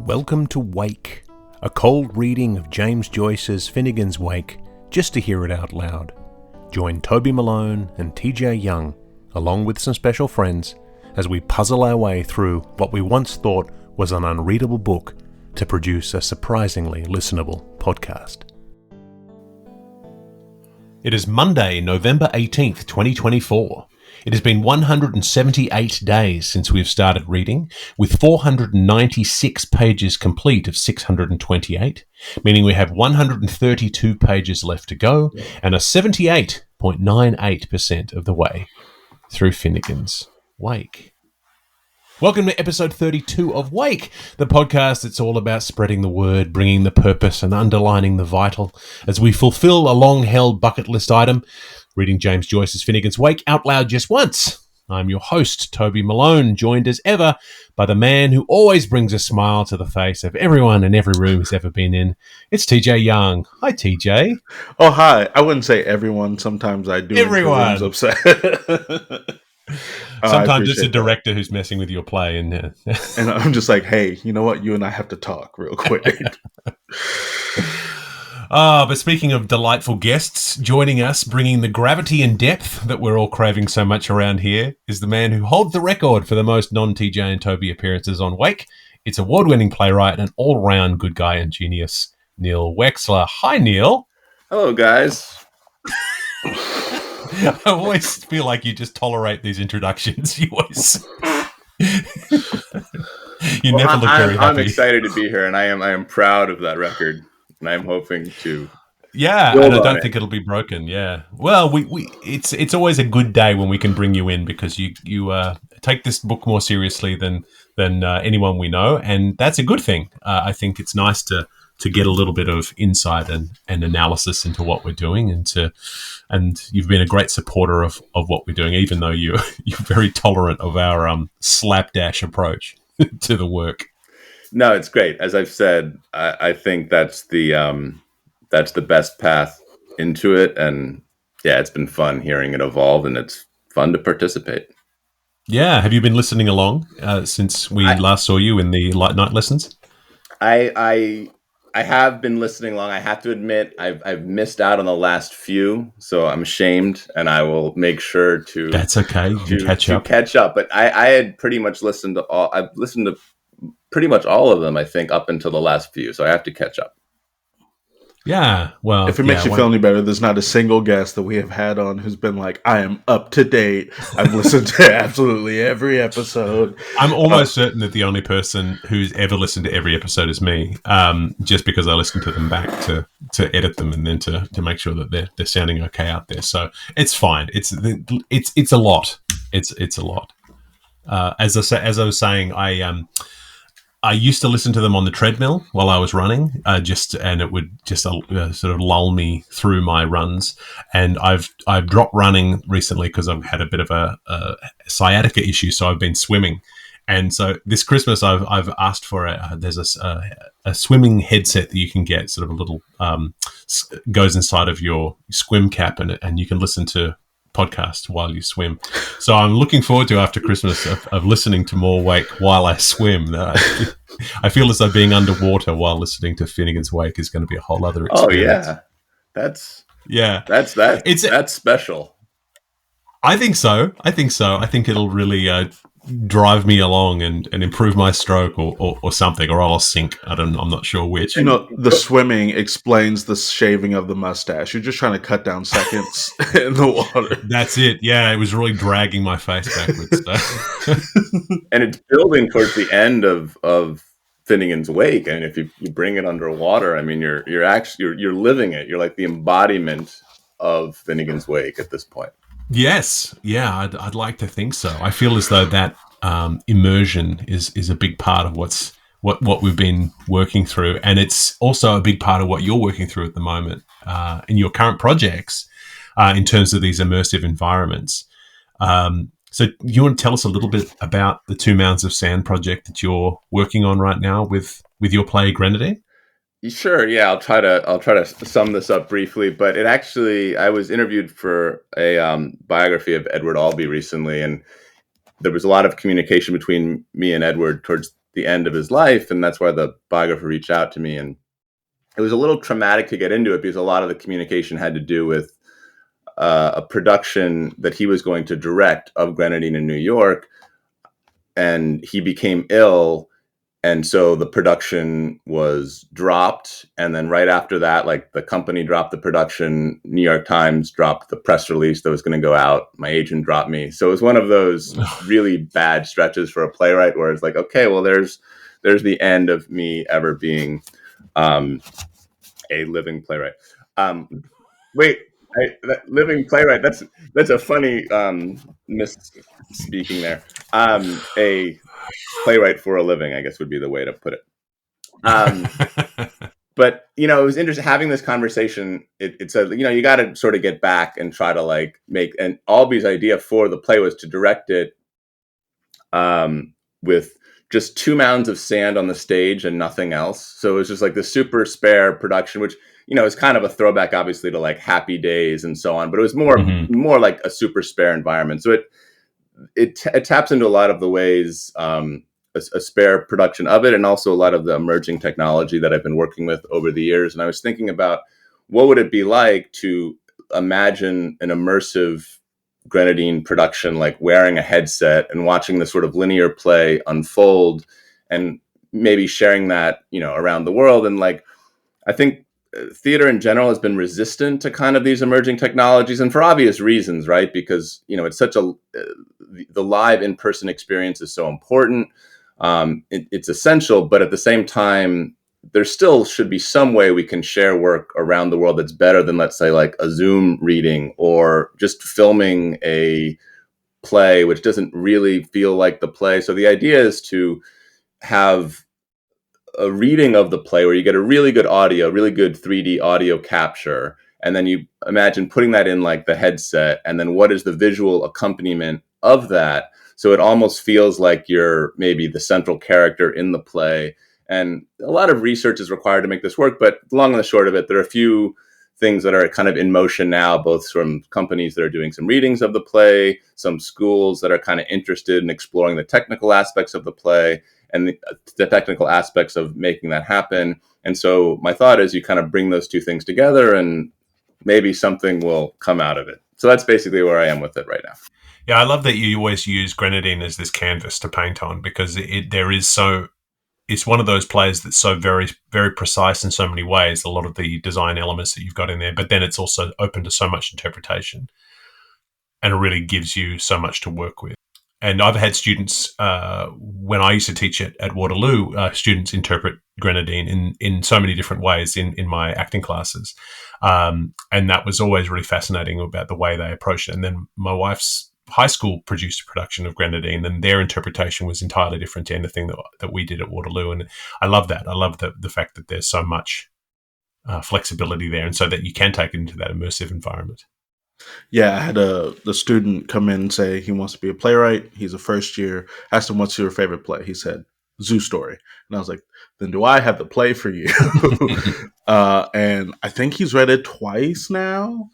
Welcome to Wake, a cold reading of James Joyce's Finnegan's Wake, just to hear it out loud. Join Toby Malone and TJ Young, along with some special friends, as we puzzle our way through what we once thought was an unreadable book to produce a surprisingly listenable podcast. It is Monday, November 18th, 2024. It has been 178 days since we've started reading, with 496 pages complete of 628, meaning we have 132 pages left to go and are 78.98% of the way through Finnegan's Wake. Welcome to episode 32 of Wake, the podcast that's all about spreading the word, bringing the purpose and underlining the vital as we fulfill a long-held bucket list item, reading James Joyce's Finnegan's Wake out loud just once. I'm your host, Toby Malone, joined as ever by the man who always brings a smile to the face of everyone in every room he's ever been in. It's TJ Young. Hi, TJ. Oh, hi. I wouldn't say everyone. Sometimes I do. Everyone. Upset. Sometimes it's a director who's messing with your play. And I'm just like, hey, you know what? You and I have to talk real quick. But speaking of delightful guests, joining us, bringing the gravity and depth that we're all craving so much around here, is the man who holds the record for the most non-TJ and Toby appearances on Wake. It's award-winning playwright and all-round good guy and genius, Neil Wechsler. Hi, Neil. Hello, guys. I always feel like you just tolerate these introductions. You always... never look very happy. I'm excited to be here, and I am proud of that record. And I'm hoping to. Yeah, and I don't think it'll be broken. Yeah. Well, it's always a good day when we can bring you in because you take this book more seriously than anyone we know, and that's a good thing. I think it's nice to get a little bit of insight and analysis into what we're doing, and you've been a great supporter of what we're doing, even though you're very tolerant of our slapdash approach to the work. No, it's great. As I've said, I think that's the best path into it. And yeah, it's been fun hearing it evolve, and it's fun to participate. Yeah. Have you been listening along since we last saw you in the night lessons? I have been listening along. I have to admit, I've missed out on the last few, so I'm ashamed, and I will make sure to. That's okay. You can catch up. But I had pretty much listened to all. I've listened to pretty much all of them, I think, up until the last few. So I have to catch up. Yeah, well... If it makes you feel any better, there's not a single guest that we have had on who's been like, I am up to date. I've listened to absolutely every episode. I'm almost certain that the only person who's ever listened to every episode is me, just because I listen to them back to edit them and then to make sure that they're sounding okay out there. So it's fine. It's a lot. It's a lot. As I was saying, I used to listen to them on the treadmill while I was running, and it would just sort of lull me through my runs. And I've dropped running recently because I've had a bit of a sciatica issue, so I've been swimming. And so this Christmas, I've asked for there's a swimming headset that you can get, sort of a little goes inside of your swim cap, and you can listen to podcast while you swim. So I'm looking forward to after Christmas of listening to more Wake while I swim. I feel as though being underwater while listening to Finnegan's Wake is going to be a whole other experience. Oh yeah, that's special. I think so. I think it'll really drive me along and improve my stroke or something, or I'll sink. I'm not sure which. The swimming explains the shaving of the mustache. You're just trying to cut down seconds in the water. That's it. Yeah, it was really dragging my face backwards. And it's building towards the end of Finnegan's Wake, and if you bring it underwater, I mean, you're living it. You're like the embodiment of Finnegan's Wake at this point. Yes, yeah, I'd like to think so. I feel as though that immersion is a big part of what we've been working through, and it's also a big part of what you're working through at the moment in your current projects in terms of these immersive environments. So you want to tell us a little bit about the 2 Mounds of Sand project that you're working on right now with your play Grenadine? Sure. Yeah, I'll try to sum this up briefly. But I was interviewed for a biography of Edward Albee recently, and there was a lot of communication between me and Edward towards the end of his life, and that's why the biographer reached out to me. And it was a little traumatic to get into it because a lot of the communication had to do with a production that he was going to direct of Grenadine in New York, and he became ill, and so the production was dropped. And then right after that, like, the company dropped the production, New York Times dropped the press release that was going to go out, my agent dropped me. So it was one of those really bad stretches for a playwright where it's like, okay, well, there's the end of me ever being a living playwright. Wait, living playwright. That's a funny misspeaking there. A playwright for a living, I guess, would be the way to put it. But it was interesting having this conversation. It said, you got to sort of get back and try to like make. And Albee's idea for the play was to direct it with just 2 mounds of sand on the stage and nothing else. So it was just like the super spare production, which is kind of a throwback, obviously, to like Happy Days and so on. But it was more like a super spare environment. So it taps into a lot of the ways a spare production of it, and also a lot of the emerging technology that I've been working with over the years. And I was thinking about what would it be like to imagine an immersive Grenadine production, like wearing a headset and watching the sort of linear play unfold, and maybe sharing that, around the world. And like, I think theater in general has been resistant to kind of these emerging technologies, and for obvious reasons, right? Because, it's such the live in-person experience is so important. It's essential, but at the same time, there still should be some way we can share work around the world that's better than, let's say, like a Zoom reading or just filming a play, which doesn't really feel like the play. So the idea is to have a reading of the play where you get a really good audio, really good 3D audio capture, and then you imagine putting that in like the headset, and then what is the visual accompaniment of that? So it almost feels like you're maybe the central character in the play. And a lot of research is required to make this work, but long and the short of it, there are a few things that are kind of in motion now, both from companies that are doing some readings of the play, some schools that are kind of interested in exploring the technical aspects of the play, and the technical aspects of making that happen. And so my thought is you kind of bring those two things together and maybe something will come out of it. So that's basically where I am with it right now. Yeah, I love that you always use Grenadine as this canvas to paint on, because it's one of those plays that's so very, very precise in so many ways, a lot of the design elements that you've got in there, but then it's also open to so much interpretation, and it really gives you so much to work with. And I've had students, when I used to teach at Waterloo, students interpret Grenadine in so many different ways in my acting classes. And that was always really fascinating about the way they approached it. And then my wife's high school produced a production of Grenadine, and their interpretation was entirely different to anything that we did at Waterloo. And I love that. I love the fact that there's so much flexibility there, and so that you can take it into that immersive environment. Yeah, I had the student come in and say he wants to be a playwright. He's a first year. Asked him, what's your favorite play? He said, Zoo Story. And I was like, then do I have the play for you? And I think he's read it twice now.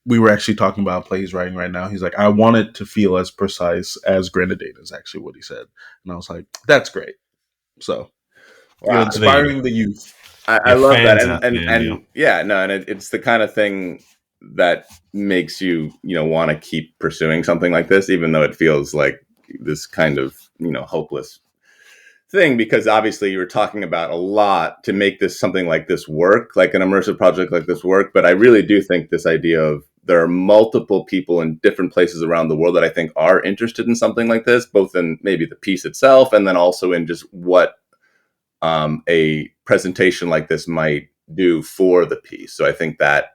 We were actually talking about a play he's writing right now. He's like, I want it to feel as precise as Grenadine, is actually what he said. And I was like, that's great. So you're inspiring the youth. I love that. It's the kind of thing that makes you, want to keep pursuing something like this, even though it feels like this kind of, hopeless thing, because obviously you were talking about a lot to make this something like this work, like an immersive project like this work. But I really do think this idea of there are multiple people in different places around the world that I think are interested in something like this, both in maybe the piece itself and then also in just what a presentation like this might do for the piece. So I think that,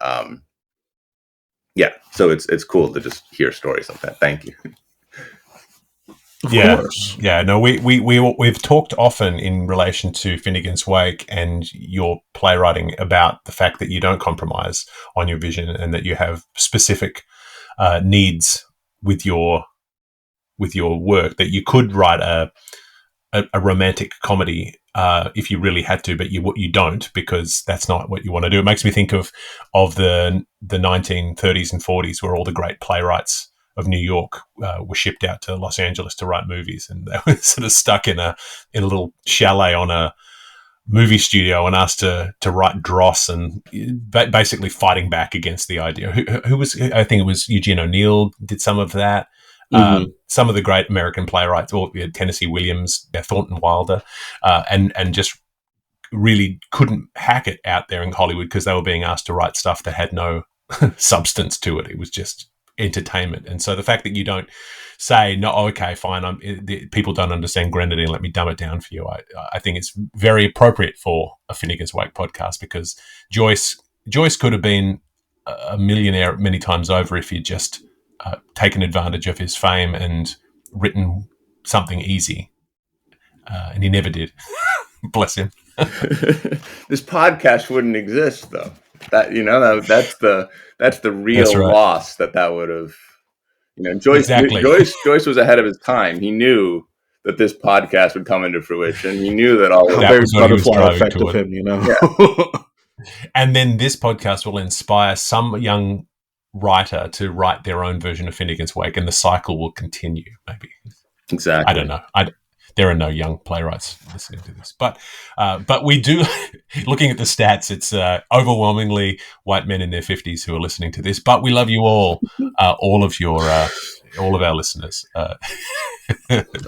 so it's cool to just hear stories like that. Thank you. Of course. Yeah. No, we've talked often in relation to Finnegan's Wake and your playwriting about the fact that you don't compromise on your vision, and that you have specific needs with your work, that you could write a romantic comedy if you really had to, but you don't, because that's not what you want to do. It makes me think of the 1930s and 40s, where all the great playwrights of New York were shipped out to Los Angeles to write movies, and they were sort of stuck in a little chalet on a movie studio and asked to write dross, and basically fighting back against the idea. Who was, I think it was Eugene O'Neill did some of that. Some of the great American playwrights, or Tennessee Williams, Thornton Wilder, and just really couldn't hack it out there in Hollywood because they were being asked to write stuff that had no substance to it. It was just entertainment. And so the fact that you don't say, no, okay, fine, people don't understand Grenadine, let me dumb it down for you, I think it's very appropriate for a Finnegan's Wake podcast, because Joyce could have been a millionaire many times over if he'd just taken advantage of his fame and written something easy. And he never did. Bless him. This podcast wouldn't exist, though. That's the real loss that would have. Joyce. Exactly. Joyce was ahead of his time. He knew that this podcast would come into fruition. He knew that all of that was butterfly effect of him. Yeah. And then this podcast will inspire some young writer to write their own version of Finnegan's Wake, and the cycle will continue. Maybe. Exactly. I don't know. There are no young playwrights listening to this, but we do. Looking at the stats, it's overwhelmingly white men in their 50s who are listening to this. But we love you all of our listeners. I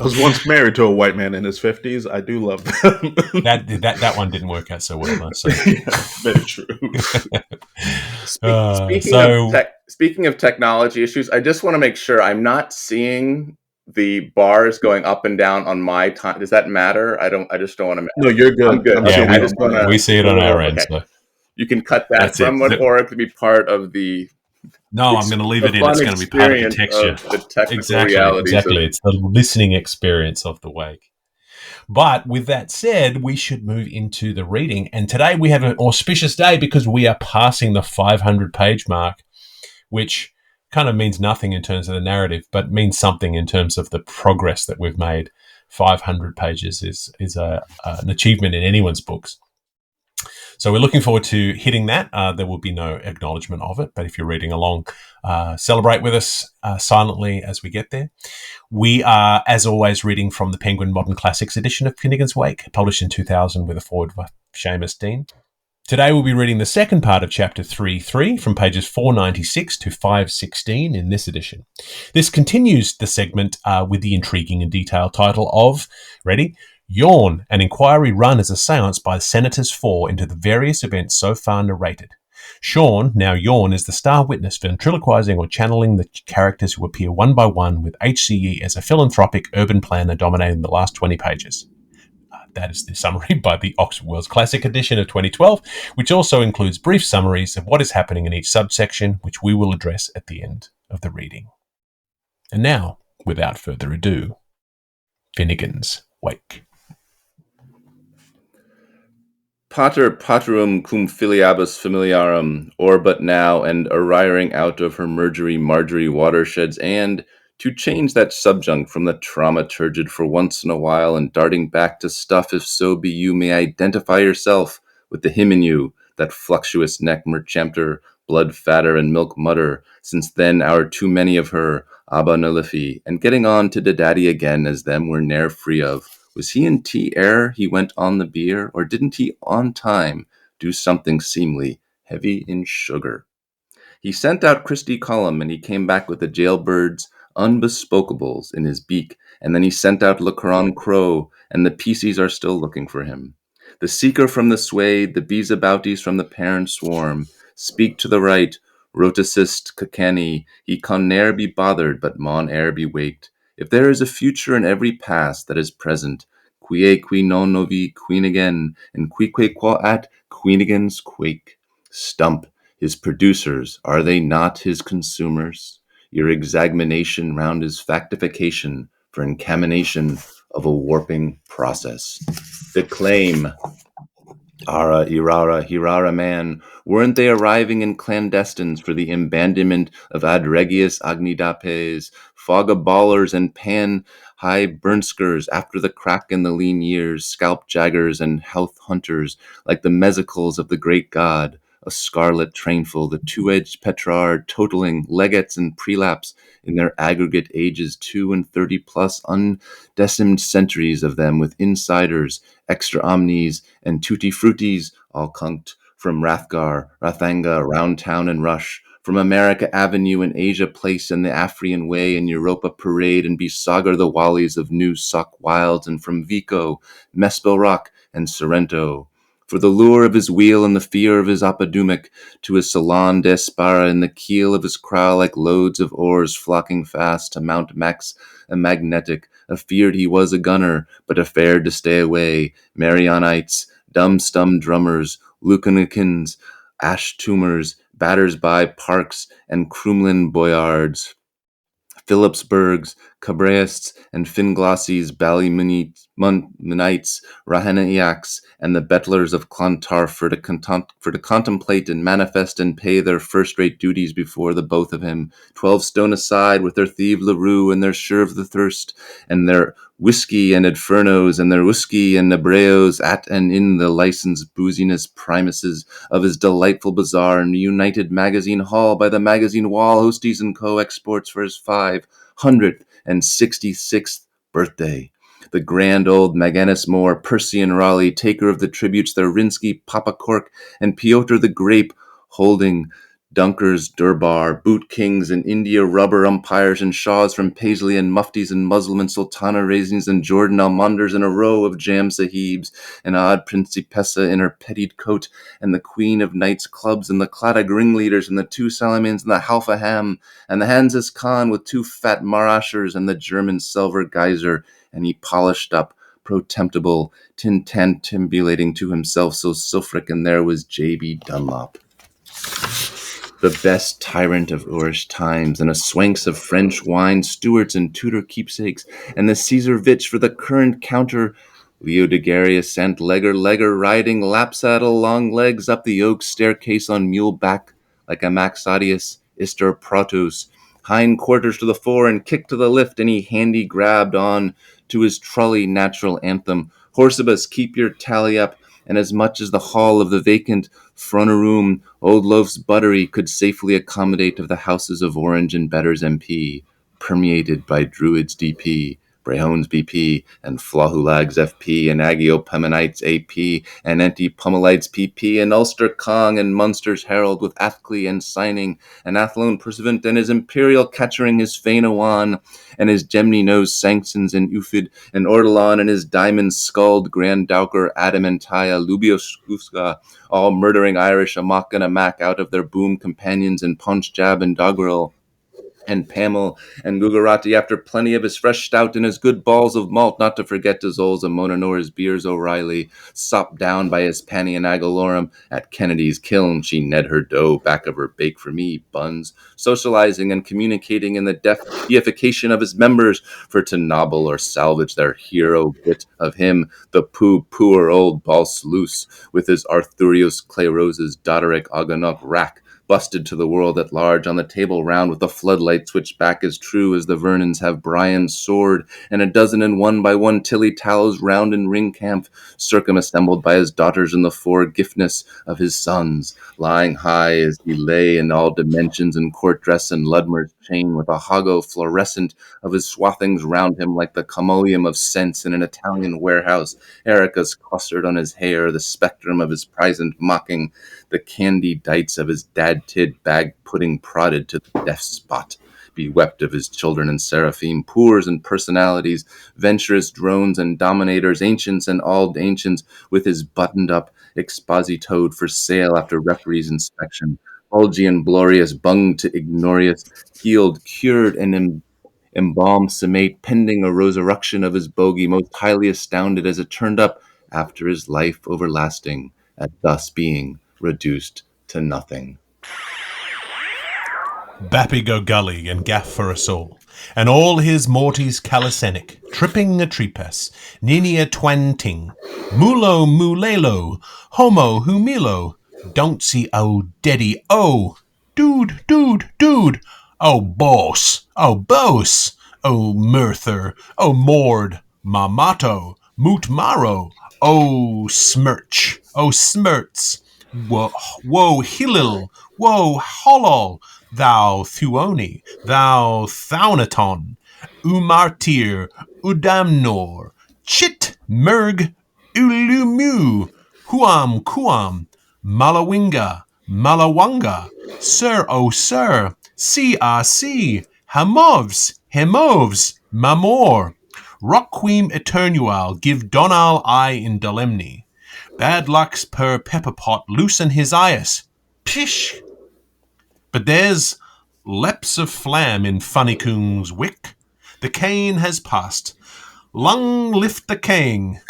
was once married to a white man in his 50s. I do love them. that one didn't work out so well. So. Yeah, very true. Speaking of technology issues, I just want to make sure I'm not seeing the bars going up and down on my time. Does that matter? I just don't want to. No, you're good. I'm good. Yeah, we see it on our end. So. You can cut that somewhat, or it could be part of the. No, I'm going to leave it in. It's going to be part of the texture. Exactly. It's the listening experience of the wake. But with that said, we should move into the reading. And today we have an auspicious day because we are passing the 500-page mark, which kind of means nothing in terms of the narrative, but means something in terms of the progress that we've made. 500 pages is an achievement in anyone's books. So we're looking forward to hitting that. There will be no acknowledgement of it, but if you're reading along, celebrate with us silently as we get there. We are, as always, reading from the Penguin Modern Classics edition of Finnegan's Wake, published in 2000 with a foreword by Seamus Dean. Today we'll be reading the second part of Chapter 3.3 from pages 496 to 516 in this edition. This continues the segment with the intriguing and detailed title of, ready? Yawn, an inquiry run as a seance by Senators 4 into the various events so far narrated. Sean, now Yawn, is the star witness ventriloquizing or channeling the characters who appear one by one, with HCE as a philanthropic urban planner dominating the last 20 pages. That is the summary by the Oxford World's Classic edition of 2012, which also includes brief summaries of what is happening in each subsection, which we will address at the end of the reading. And now, without further ado, Finnegan's Wake. Pater paterum cum filiabus familiarum, orbat now, and arriring out of her Marjorie watersheds, and to change that subjunct from the trauma turgid for once in a while, and darting back to stuff, if so be you may identify yourself with the him in you, that fluctuous neck merchampter, blood fatter and milk mudder, since then our too many of her, abba nullifi, and getting on to the daddy again, as them were ne'er free of. Was he in tea ere he went on the beer, or didn't he on time do something seemly, heavy in sugar? He sent out Christy Cullum, and he came back with the jailbird's unbespokables in his beak, and then he sent out Le Caron Crow, and the PCs are still looking for him. The seeker from the swade, the bees abouties from the parent swarm, speak to the right, roticist cacani, he con ne'er be bothered, but mon ere be waked. If there is a future in every past that is present, quie qui non novi Queenigan, and quique qua at Queenigan's quake. Stump, his producers, are they not his consumers? Your exagmination round his factification for encamination of a warping process. Declaim, Ara, Irara, Hirara man, weren't they arriving in clandestines for the abandonment of ad regius agnidapes, fogaballers and pan high burnskers after the crack in the lean years, scalp jaggers and health hunters, like the mesicles of the great god, a scarlet trainful, the two-edged Petrarch totaling legates and prelaps in their aggregate ages 2 and 30 plus undecimed centuries of them, with insiders, extra omnes, and tutti fruttis, all cunked from Rathgar, Rathanga, Roundtown, and Rush, from America Avenue and Asia Place and the Afrian Way and Europa Parade and Bisagar the Wallies of New Suck Wilds, and from Vico, Mespel Rock, and Sorrento. For the lure of his wheel and the fear of his apadumic, to his salon d'espara in the keel of his crow like loads of oars flocking fast to Mount Max, a magnetic, afeard he was a gunner, but affared to stay away, Marionites, dumb drummers, Lucanicans, ash tumors, batters by parks, and Crumlin boyards, Phillipsburgs, Cabraists, and Finglassies, Ballymunites, Rahanaiacs, and the Bettlers of Clontarf for to contemplate and manifest and pay their first-rate duties before the both of him, 12 stone aside, with their thieve LaRue and their Sherv the Thirst, and their whiskey and Adfernos, and their whiskey and Nebreos at and in the licensed booziness primuses of his delightful bazaar in the United Magazine Hall by the magazine wall, Hosties and Co. exports for his 566th birthday. The grand old Maganus Moore, Percy and Raleigh, taker of the tributes, their Rinsky, Papa Cork, and Piotr the Grape, holding Dunkers, Durbar, Boot Kings, and India rubber umpires and Shaws from Paisley and Muftis and Muslim and Sultana raisins and Jordan Almonders and a row of Jam Sahibs, an odd Principessa in her pettied coat, and the Queen of Knights clubs, and the Cladag ringleaders, and the two Salamins, and the Halfa Ham, and the Hanses Khan with two fat Marashers, and the German Selver Geyser, and he polished up, protemptible, tintantambulating to himself so sulphuric, and there was J.B. Dunlop, the best tyrant of Irish times, and a swanks of French wine, Stuarts and Tudor keepsakes, and the Caesar Vitch for the current counter, Leo de Garius Sant Legger riding lap saddle long legs up the oak staircase on mule back like a Maxadius Ister Protos, hind quarters to the fore and kick to the lift, and he handy grabbed on to his trully natural anthem, Horsebus, keep your tally up, and as much as the hall of the vacant Fronaroom, Old Loaf's buttery could safely accommodate of the houses of Orange and Better's MP, permeated by Druids DP, Brehones BP, and Flahulags FP, and Agiopemenites AP, and Anti-Pummelites PP, and Ulster Kong, and Munster's Herald with Athcli and Signing, and Athlone Pursuant, and his Imperial Catchering, his Fainawan, and his Gemni Nose Sanctions, and Ufid, and Ortolan, and his diamond-skulled Grand Dowker Adamantaya Lubioskuska, all murdering Irish amok and amack out of their boom companions in Punch, Jab, and Doggerel, and Pamel and Gugarati, after plenty of his fresh stout and his good balls of malt, not to forget his Olza Mononor, his beers O'Reilly, sopped down by his Panny and Agalorum, at Kennedy's kiln she ned her dough, back of her bake for me buns, socializing and communicating in the deification of his members, for to nobble or salvage their hero bit of him, the poor old Balse Loose, with his Arthurios Clay Roses, Doderic Ogonock rack, busted to the world at large on the table round, with the floodlight switched back as true as the Vernons have Brian's sword, and a dozen and one by one Tilly Tallows round in ring camp, circumassembled by his daughters in the four giftness of his sons, lying high as he lay in all dimensions in court dress and Ludmer's chain, with a hago fluorescent of his swathings round him like the commolium of scents in an Italian warehouse, Erica's clustered on his hair, the spectrum of his present mocking, the candy dites of his dad-tid bag pudding prodded to the deaf spot, bewept of his children and seraphim, poors and personalities, venturous drones and dominators, ancients and all ancients, with his buttoned-up expositoed for sale after referee's inspection, bulgy and glorious, bunged to ignorious, healed, cured, and embalmed summate, pending a resurrection of his bogey, most highly astounded as it turned up after his life overlasting, at thus being reduced to nothing. Bappy go gully and gaff for us all, and all his morties calisthenic, tripping a treepes, ninia twanting, mulo mulelo, homo humilo, don't see oh deddy, oh, dude, oh boss, oh Murther, oh Mord, mamato, moot maro, oh smirch, oh smirts, Woe Hillel, woe Holol, thou Thuoni, thou Thaunaton, Umartir, Udamnor, Chit, Merg, Ulumu, Huam, Kuam, Malawinga, Malawanga, Sir, O Sir, CRC, Hamovs, Hemovs, Mamor, Rockqueem Eternual, give Donal I in Dolemni. Bad luck's per pepperpot, loosen his eyes. Pish! But there's leps of flam in Funnycoon's wick. The cane has passed. Lung lift the king.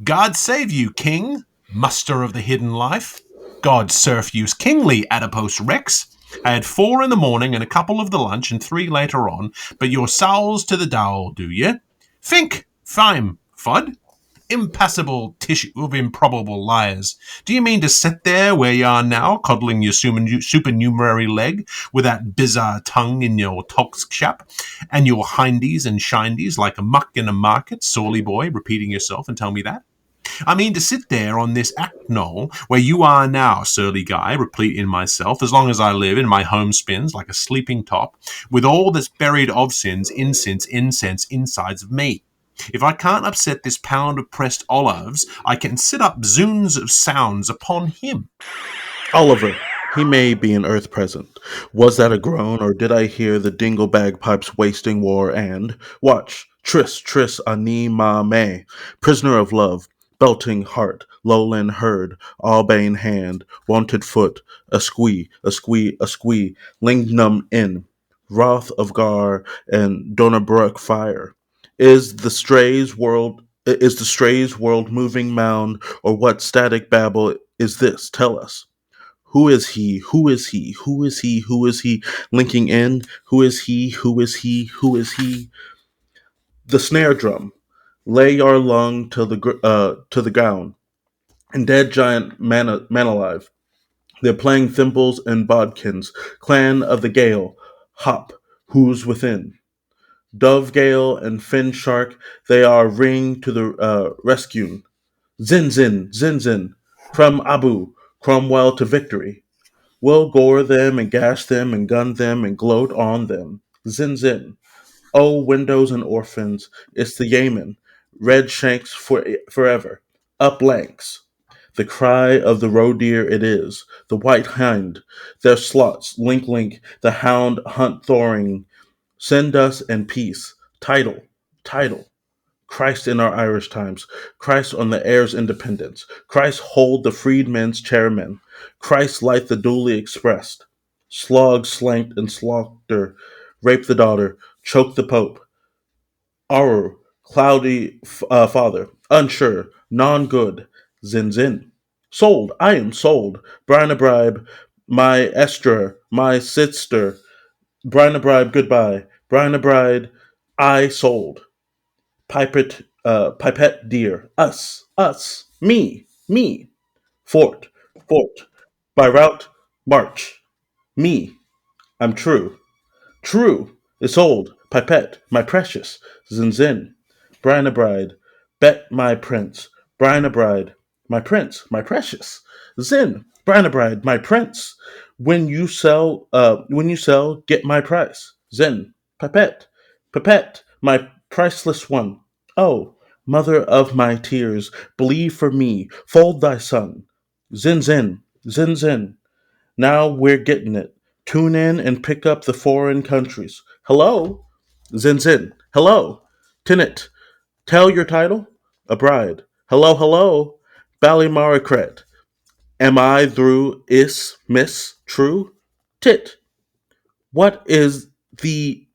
God save you, king, muster of the hidden life. God surf you's kingly, adipose rex. I had 4 in the morning and a couple of the lunch and 3 later on, but your sowls to the dowel, do ye? Think, fime, fud? Impassable tissue of improbable liars. Do you mean to sit there where you are now, coddling your supernumerary leg, with that bizarre tongue in your toxchap, and your hindies and shindies like a muck in a market, sorely boy, repeating yourself and tell me that? I mean to sit there on this act knoll where you are now, surly guy, replete in myself, as long as I live in my home spins like a sleeping top, with all that's buried of sins, incense, insides of me. If I can't upset this pound of pressed olives, I can sit up zoons of sounds upon him. Oliver, he may be an earth present. Was that a groan, or did I hear the dingle bagpipes wasting war? And watch, tris, tris, ani ma me, prisoner of love, belting heart, lowland herd, albane hand, wonted foot, a squee, a squee, a squee, lingnum in, wrath of Gar and Donnerbrook fire. Is the strays world moving mound, or what static babble is this? Tell us. Who is he? Who is he? Who is he? Who is he? Linking in. Who is he? Who is he? Who is he? The snare drum. Lay your lung to the gown. And dead giant man alive. They're playing thimbles and bodkins. Clan of the gale. Hop. Who's within? Dove gale and fin shark. They are ring to the rescue. Zin zin zin zin. From Abu. Cromwell to victory. We'll gore them and gash them and gun them and gloat on them. Zin zin. Oh, widows and orphans, it's the Yemen. Red shanks forever. Up lanks. The cry of the roe deer it is. The white hind. Their slots. Link link. The hound hunt thoring. Send us and peace. Title. Title. Christ in our Irish times, Christ on the heir's independence, Christ hold the freedmen's chairmen, Christ light the duly expressed, slog, slanked, and slaughter, rape the daughter, choke the pope, Aru, cloudy father, unsure, non-good, zin zin. Sold, I am sold, Brian a bribe, my Esther, my sister, Brian a bribe, goodbye, Brian a bride, I sold. Pipette dear, me, fort, fort, by route, march, me, I'm true, true, it's old, pipette, my precious, zin, Brian a bride, bet my prince, Brian a bride, my prince, my precious, zin, Brian a bride, my prince, when you sell, get my price, zin, pipette, my priceless one, oh, mother of my tears, believe for me, fold thy son, zin, now we're getting it. Tune in and pick up the foreign countries. Hello? Zin. Hello? Tenant. Tell your title? A bride. Hello? Ballymaricret. Am I through miss, true? Tit. What is the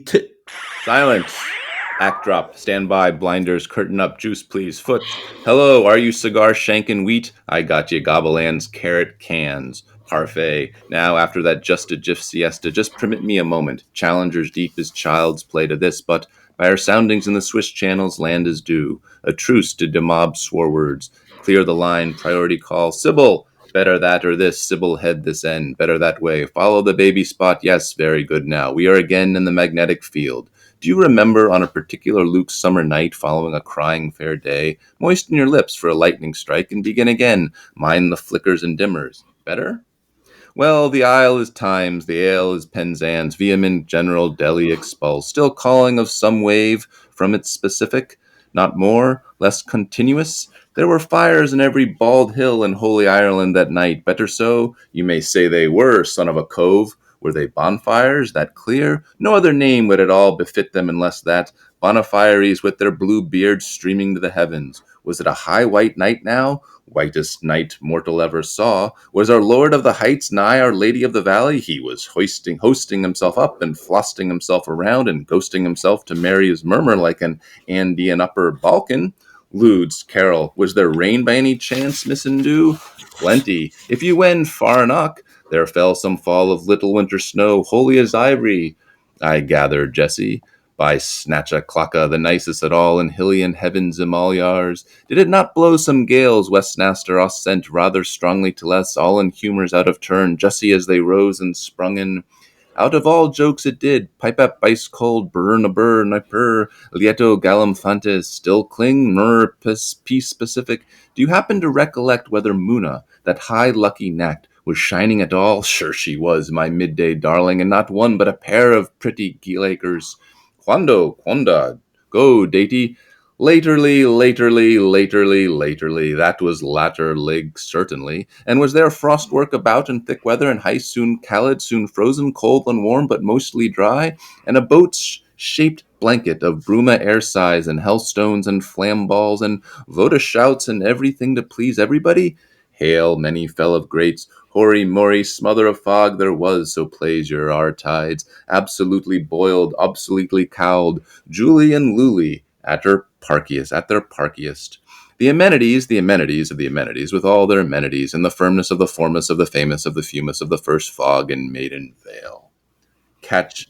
tit? Silence. Act drop. Stand by. Blinders. Curtain up. Juice, please. Foot. Hello. Are you cigar shanking wheat? I got you. Gobblelands. Carrot cans. Parfait. Now, after that just a jiff siesta, just permit me a moment. Challengers deep as child's play to this, but by our soundings in the Swiss channels, land is due. A truce to demob swore words. Clear the line. Priority call. Sybil. Better that or this. Sybil head this end. Better that way. Follow the baby spot. Yes, very good now. We are again in the magnetic field. Do you remember on a particular Luke's summer night following a crying fair day, moisten your lips for a lightning strike and begin again, mind the flickers and dimmers? Better? Well, the isle is Times, the ale is Penzance, vehement general Delhi expulse, still calling of some wave from its specific, not more, less continuous. There were fires in every bald hill in holy Ireland that night. Better so, you may say they were, son of a cove. Were they bonfires, that clear? No other name would at all befit them unless that. Bonfires with their blue beards streaming to the heavens. Was it a high white night now? Whitest night mortal ever saw. Was our Lord of the Heights nigh Our Lady of the Valley? He was hosting himself up and flosting himself around and ghosting himself to Mary's murmur like an Andean upper Balkan. Ludes, Carol, was there rain by any chance, Miss Indu? Plenty. If you went far enough, there fell some fall of little winter snow, holy as ivory. I gather, Jessie, by Snatcha Clacka, the nicest at all in Hillian heavens Emalyars. Did it not blow some gales Westmaster us sent rather strongly to less, all in humours out of turn, Jussie as they rose and sprung in? Out of all jokes it did, pipe up ice cold, burn a burr, niper, lieto galamfantes, still cling, mur, peace specific. Do you happen to recollect whether Muna, that high lucky knack, was shining at all? Sure she was, my midday darling, and not one but a pair of pretty geelacres. Quanda, go, datey. Laterly. That was latter lig, certainly. And was there frostwork about in thick weather, and ice soon callid, soon frozen, cold and warm, but mostly dry, and a boat-shaped blanket of bruma air size, and hellstones, and flamballs, and voda shouts, and everything to please everybody? Hail, many fell of greats, hoary mori, smother of fog there was, so plays your our tides, absolutely boiled, obsoletely cowled, Julie and Lulie, at their parkiest. The amenities of the amenities, with all their amenities, and the firmness of the formless of the famous of the fumous of the first fog and maiden veil. Catch,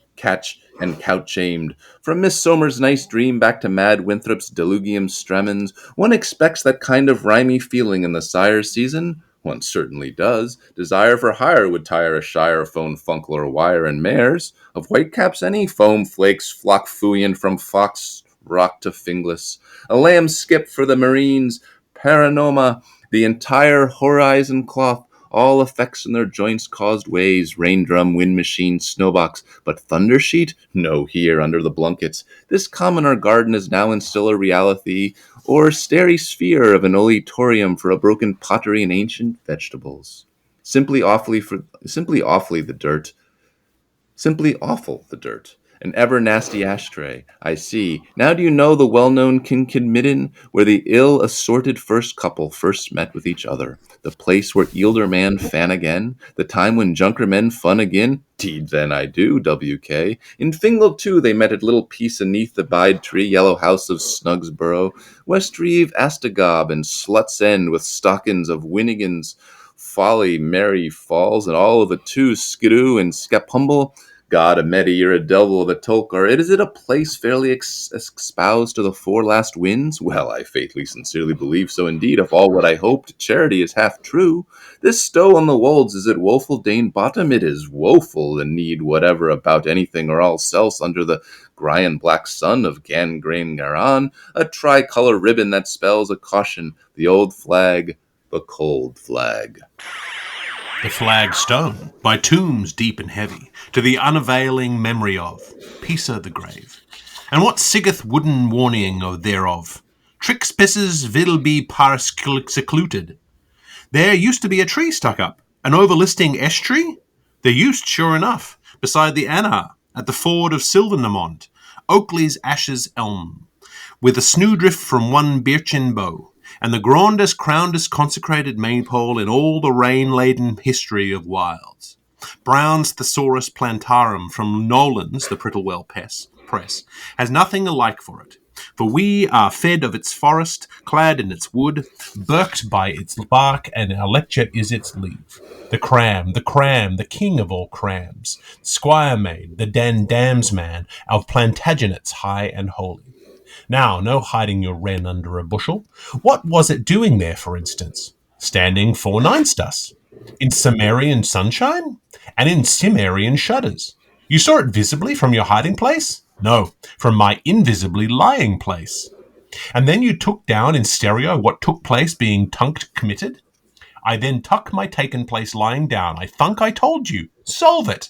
and couch-shamed. From Miss Somer's nice dream back to Mad Winthrop's delugium stremens, one expects that kind of rhymy feeling in the sire's season. One certainly does. Desire for hire would tire a shire phone funkler wire and mares. Of whitecaps any foam flakes flock fooyin from Fox Rock to Finglas. A lamb skip for the Marines, Paranoma, the entire horizon cloth, all effects in their joints caused ways, rain drum, wind machine, snowbox, but thunder sheet? No, here under the blankets. This commoner garden is now in still a reality, or starry sphere of an oleatorium for a broken pottery and ancient vegetables. Simply awful the dirt. An ever nasty ashtray, I see. Now do you know the well-known Kinkid where the ill-assorted first couple first met with each other? The place where Eelder man fan again? The time when junker men fun again? Deed then I do, WK. In Fingal too they met at little piece aneath the bide tree, yellow house of Snugsborough, West Reeve, Astagob, and Slut's End with stockings of Winnigans, Folly, Mary Falls, and all of the two, Skidoo and Skep-Humble. God, a Medi, you're a devil of a Tolkar. Is it a place fairly espoused to the four last winds? Well, I faithfully, sincerely believe so indeed, if all what I hoped, charity is half true. This stow on the wolds, is it woeful Dane bottom? It is woeful, the need whatever about anything or all else under the Gryan black sun of Gangrain Garan, a tricolour ribbon that spells a caution, the old flag, the cold flag. The flagstone, by tombs deep and heavy, to the unavailing memory of Pisa the grave. And what siggeth wooden warning of thereof? Trix pisses will be par secluded. There used to be a tree stuck up, an overlisting esh tree? There used, sure enough, beside the Anna, at the ford of Silvernemont, Oakley's ashes elm, with a snowdrift from one birchen bough, and the grandest, crownedest consecrated maypole in all the rain-laden history of wilds. Brown's Thesaurus plantarum from Nolan's, the Prittlewell Press, has nothing alike for it. For we are fed of its forest, clad in its wood, burked by its bark, and our lecture is its leave. The cram, the king of all crams, squire maid, the dams man, of Plantagenets high and holy. Now, no hiding your wren under a bushel. What was it doing there, for instance? Standing forninst us. In Cimmerian sunshine? And in Cimmerian shudders. You saw it visibly from your hiding place? No, from my invisibly lying place. And then you took down in stereo what took place being tunked committed? I then tuck my taken place lying down. I thunk I told you. Solve it.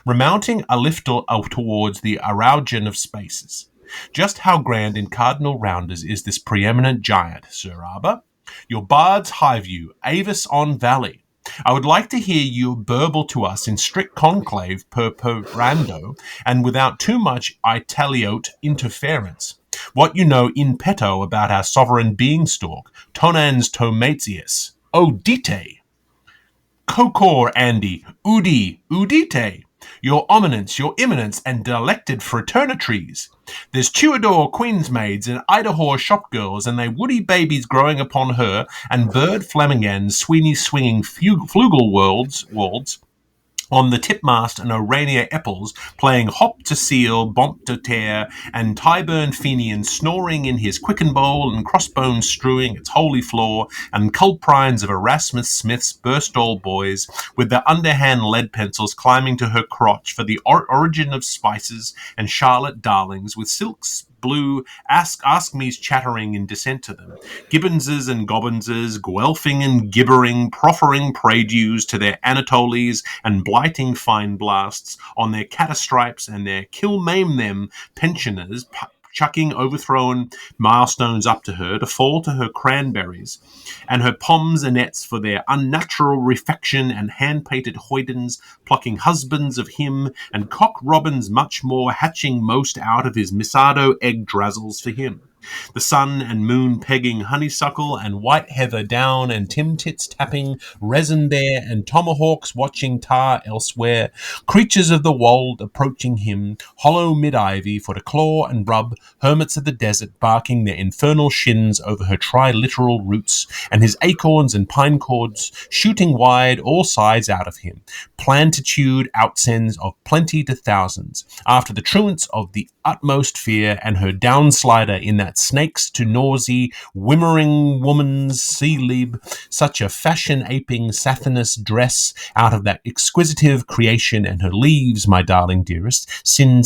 Remounting a lift towards the Araugian of spaces. Just how grand in cardinal rounders is this preeminent giant, Sir Arbor? Your bard's high view, Avis on Valley. I would like to hear you burble to us in strict conclave per rando, and without too much Italiote interference. What you know in petto about our sovereign beanstalk, Tonans Tomatius. Odite! Kokor Andy, Udite, your eminence, your eminence, and delected fraternitries. There's Tuador queensmaids and Idaho shopgirls, and they woody babies growing upon her, and bird flamingans, Sweeney swinging flugel worlds, on the tipmast and Orania Epples playing hop to seal, bomp to tear, and Tyburn Fenian snoring in his quicken bowl and crossbones strewing its holy floor, and culprines of Erasmus Smith's burst all boys, with their underhand lead pencils climbing to her crotch for the origin of spices, and Charlotte Darlings with silks blue ask me's chattering in dissent to them, Gibbonses and Gobbinses, Guelphing and gibbering, proffering pradues to their Anatoles and blighting fine blasts on their catastripes and their kill maim them pensioners, chucking overthrown milestones up to her to fall to her cranberries, and her poms and nets for their unnatural refection, and hand-painted hoydens plucking husbands of him, and cock robins much more hatching most out of his misado egg drazzles for him. The sun and moon pegging honeysuckle and white heather down, and tim-tits tapping resin there, and tomahawks watching tar elsewhere, creatures of the wold approaching him, hollow mid-ivy for to claw and rub, hermits of the desert barking their infernal shins over her triliteral roots, and his acorns and pine cords shooting wide all sides out of him, plantitude outsends of plenty to thousands, after the truants of the utmost fear, and her downslider in that snakes to nausea, whimmering woman's sea lib, such a fashion-aping Sathanas dress out of that exquisitive creation, and her leaves, my darling dearest, sinning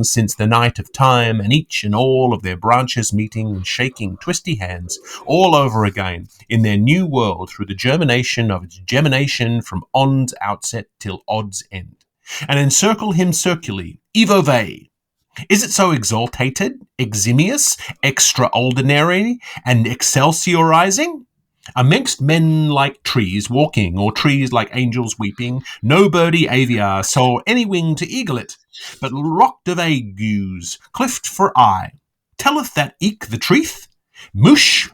since the night of time, and each and all of their branches meeting and shaking twisty hands all over again in their new world through the germination of its gemination from on's outset till odd's end, and encircle him circularly, evove. Is it so exaltated, eximious, extraordinary, and excelsiorizing? Amongst men like trees walking, or trees like angels weeping, no birdie aviar saw any wing to eagle it, but rocked of agues, clift for eye. Telleth that eke the truth? Moosh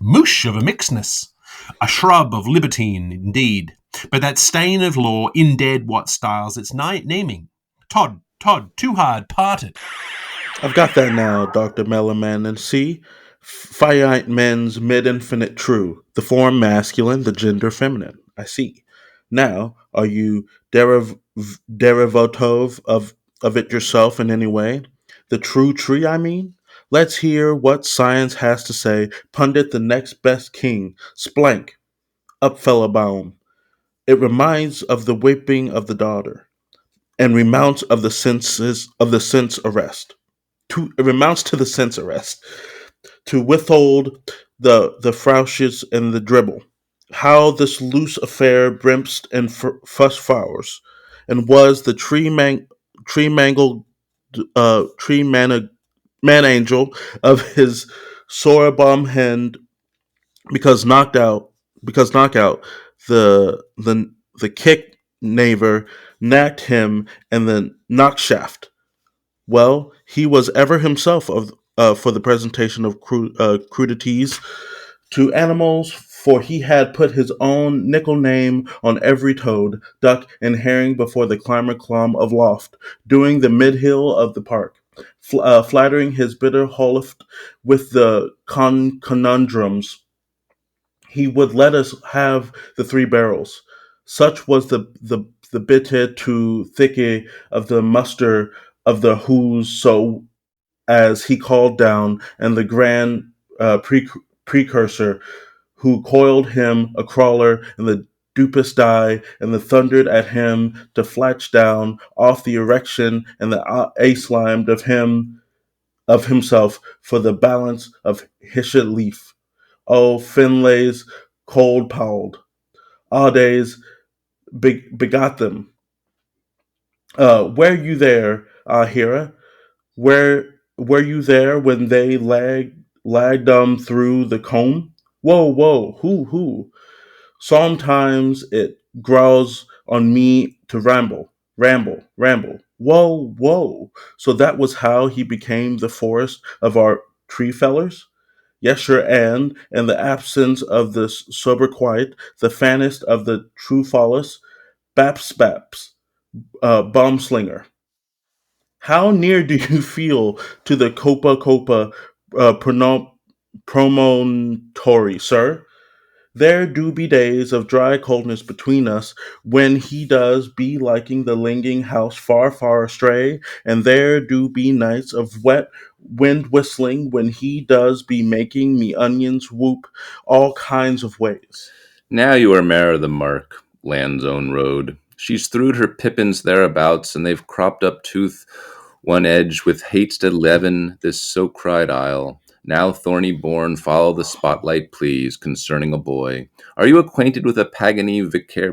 of a mixedness, a shrub of libertine, indeed, but that stain of law in dead what styles its naming. Todd, too hard parted. I've got that now, Dr. Mellerman, and see, finite men's mid-infinite true, the form masculine, the gender feminine. I see. Now, are you derivative of it yourself in any way? The true tree, I mean? Let's hear what science has to say. Pundit the next best king, splank, up fellabaum. It reminds of the whipping of the daughter, and remounts of the senses of the sense arrest. It amounts to the sense arrest to withhold the frausches and the dribble. How this loose affair brimped and fuss flowers, and was the tree mangled man angel of his sorabom hand because knockout the kick naver knacked him and the knockshaft. Well, he was ever himself for the presentation of crudities to animals, for he had put his own nickel name on every toad, duck, and herring before the climber clomb of loft, doing the mid-hill of the park, flattering his bitter holoft with the conundrums. He would let us have the three barrels. Such was the bitte to thicke of the muster of the whose, so as he called down, and the grand precursor who coiled him a crawler in the dupus die, and the thundered at him to flatch down off the erection and the a-slimed of himself for the balance of hishet leaf. O Finlay's cold powled, days begot them. Were you there, Hera? Where were you there when they lagged through the comb? Whoa, whoa, who? Sometimes it growls on me to ramble. Whoa, whoa. So that was how he became the forest of our tree fellers? Yes, sure, and in the absence of the sober quiet, the fannest of the true follis, baps, bomb slinger. How near do you feel to the Copa promontory, sir? There do be days of dry coldness between us when he does be liking the linging house far astray, and there do be nights of wet wind whistling when he does be making me onions whoop all kinds of ways. Now you are mayor of the mark, land's own road. She's through her pippins thereabouts, and they've cropped up tooth one edge with hate's to leaven this so cried isle. Now thorny born, follow the spotlight, please, concerning a boy. Are you acquainted with a Pagany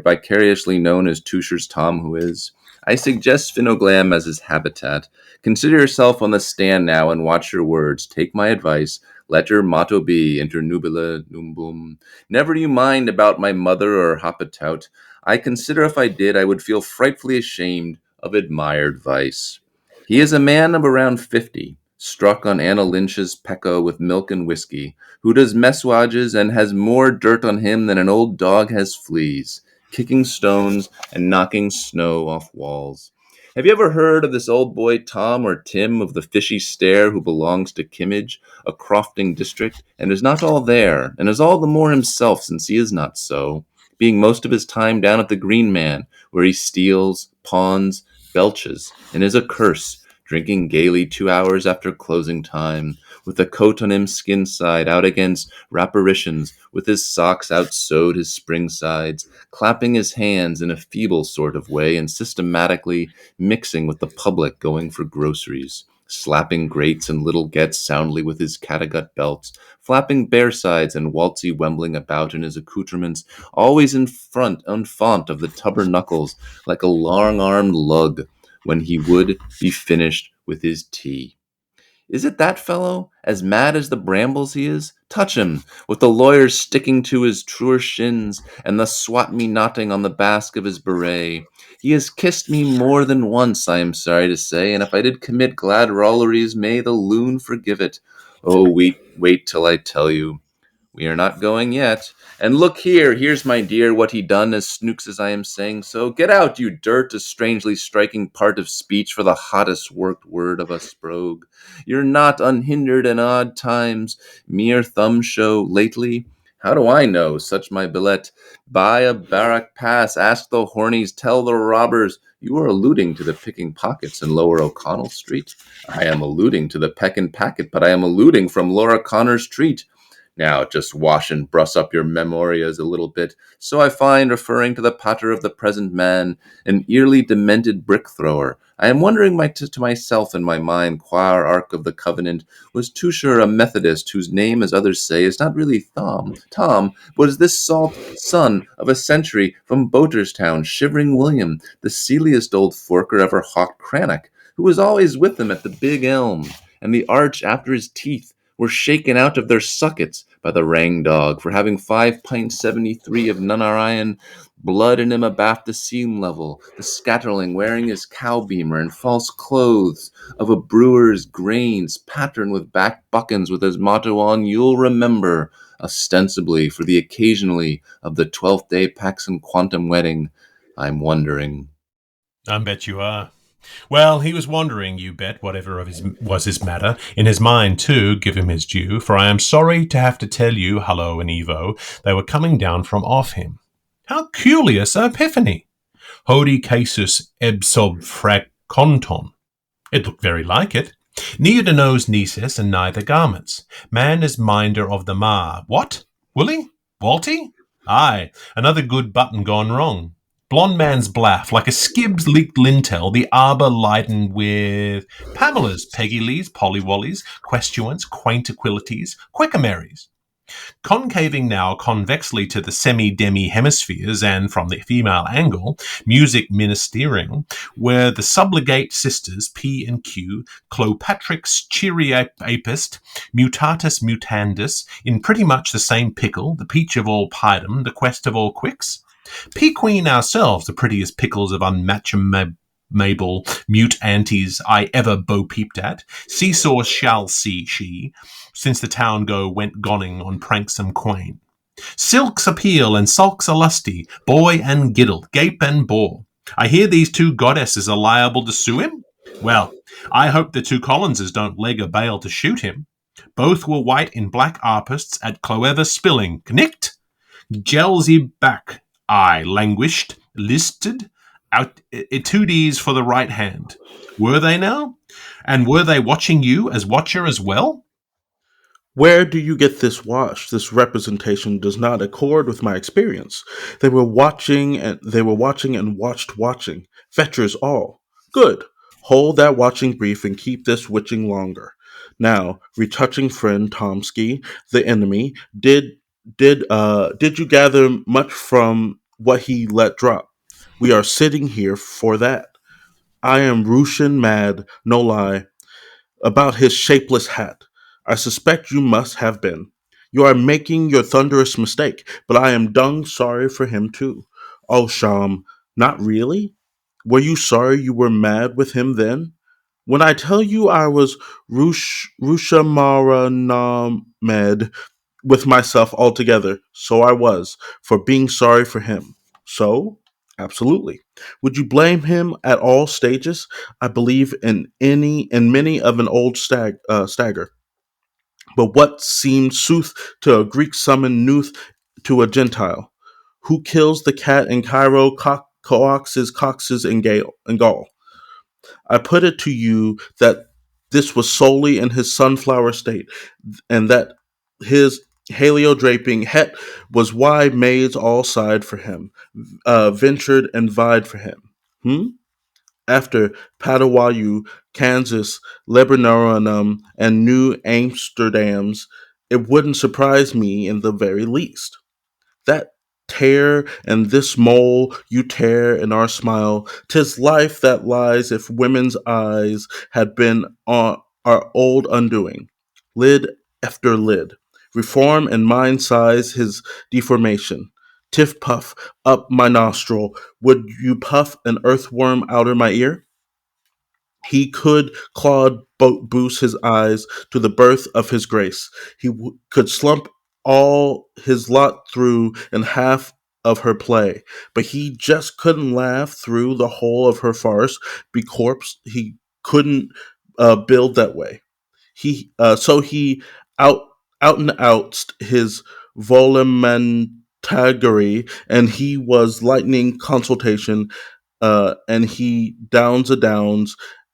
vicariously known as Tusher's Tom, who is? I suggest Sphynoglam as his habitat. Consider yourself on the stand now and watch your words. Take my advice. Let your motto be inter nubila numbum. Never you mind about my mother or Hopitout. I consider if I did, I would feel frightfully ashamed of admired vice. He is a man of around 50, struck on Anna Lynch's Pecco with milk and whiskey, who does messuages and has more dirt on him than an old dog has fleas, kicking stones and knocking snow off walls. Have you ever heard of this old boy Tom or Tim of the fishy stare who belongs to Kimmage, a crofting district, and is not all there, and is all the more himself since he is not so, being most of his time down at the Green Man, where he steals, pawns, belches, and is a curse, drinking gaily 2 hours after closing time, with the coat on him skin side out against rapparitions, with his socks outsewed his spring sides, clapping his hands in a feeble sort of way, and systematically mixing with the public going for groceries, slapping grates and little gets soundly with his catgut belts, flapping bare sides and waltzy wembling about in his accoutrements, always in font of the tubber knuckles, like a long-armed lug, when he would be finished with his tea. Is it that fellow, as mad as the brambles he is? Touch him, with the lawyers sticking to his truer shins, and the swat me knotting on the basque of his beret. He has kissed me more than once, I am sorry to say, and if I did commit glad rolleries, may the loon forgive it. Oh, wait till I tell you. We are not going yet. And look here, here's my dear, what he done, as snooks as I am saying so. Get out, you dirt, a strangely striking part of speech for the hottest worked word of a brogue. You're not unhindered in odd times, mere thumb show lately. How do I know? Such my billet. Buy a barrack pass, ask the hornies, tell the robbers. You are alluding to the picking pockets in Lower O'Connell Street. I am alluding to the peck and packet, but I am alluding from Laura Connor's treat. Now, just wash and brush up your memorias a little bit. So I find, referring to the patter of the present man, an eerily demented brick thrower. I am wondering to myself in my mind, quare Ark of the Covenant, was Tusher a Methodist whose name, as others say, is not really Tom, was this salt son of a century from Boterstown, Shivering William, the sealiest old forker ever hawked Cranach, who was always with him at the big elm, and the arch after his teeth were shaken out of their sockets by the rang dog for having 5 pints 73 of Nunarian blood in him abaft the seam level, the scatterling wearing his cow-beamer and false clothes of a brewer's grains patterned with back buckins with his motto on, "You'll remember," ostensibly for the occasionally of the 12th day Pax and Quantum wedding. I'm wondering. I bet you are. Well, he was wandering, you bet, whatever was his matter. In his mind, too, give him his due, for I am sorry to have to tell you, Hullo and Evo, they were coming down from off him. How curious epiphany! Hodi casus ebsob frac conton. It looked very like it. Neither knows Nisus and neither garments. Man is minder of the ma. What? Willie? Walty? Aye, another good button gone wrong. Blonde man's blaff, like a skib's leaked lintel, the arbour lightened with Pamela's, Peggy Lee's, Polly Wally's, questuants, quaintaquilities, quickamarys. Concaving now convexly to the semi-demi hemispheres and from the female angle, music ministering, were the subligate sisters P and Q, Clopatrix chiriapist, mutatus mutandis, in pretty much the same pickle, the peach of all piedom, the quest of all quicks. P-Queen ourselves, the prettiest pickles of unmatchable mute aunties I ever bo-peeped at. Seesaw shall see she, since the town go went gonning on pranksome quain. Silks appeal and sulks are lusty, boy and giddle, gape and bore. I hear these two goddesses are liable to sue him. Well, I hope the two Collinses don't leg a bail to shoot him. Both were white in black arpists at cloever spilling. Knicked? Gelsy back. I languished, listed, out etudes for the right hand. Were they now? And were they watching you as watcher as well? Where do you get this wash? This representation does not accord with my experience. They were watching and watched watching. Fetchers all. Good. Hold that watching brief and keep this witching longer. Now, retouching friend Tomsky, the enemy, did you gather much from what he let drop? We are sitting here for that. I am Russian mad, no lie, about his shapeless hat. I suspect you must have been. You are making your thunderous mistake, but I am dung sorry for him too. Oh, Sham, not really? Were you sorry you were mad with him then? When I tell you I was Rushamara Named with myself altogether, so I was, for being sorry for him. So? Absolutely. Would you blame him at all stages? I believe in many of an old stagger. But what seemed sooth to a Greek summoned Nuth to a Gentile? Who kills the cat in Cairo, coxes in Gaul? I put it to you that this was solely in his sunflower state, and that his heliodraping het was why maids all sighed for him, ventured and vied for him. Hmm? After Patawayu, Kansas, Lebanon, and New Amsterdam's, it wouldn't surprise me in the very least. That tear and this mole you tear in our smile, 'tis life that lies if women's eyes had been on our old undoing. Lid after lid. Reform and mind size his deformation. Tiff puff up my nostril. Would you puff an earthworm outer my ear? He could Claude boost his eyes to the birth of his grace. Could slump all his lot through in half of her play, but he just couldn't laugh through the whole of her farce. Be corpse, he couldn't build that way. So he out out and outs his volumentary, and he was lightning consultation, and he downs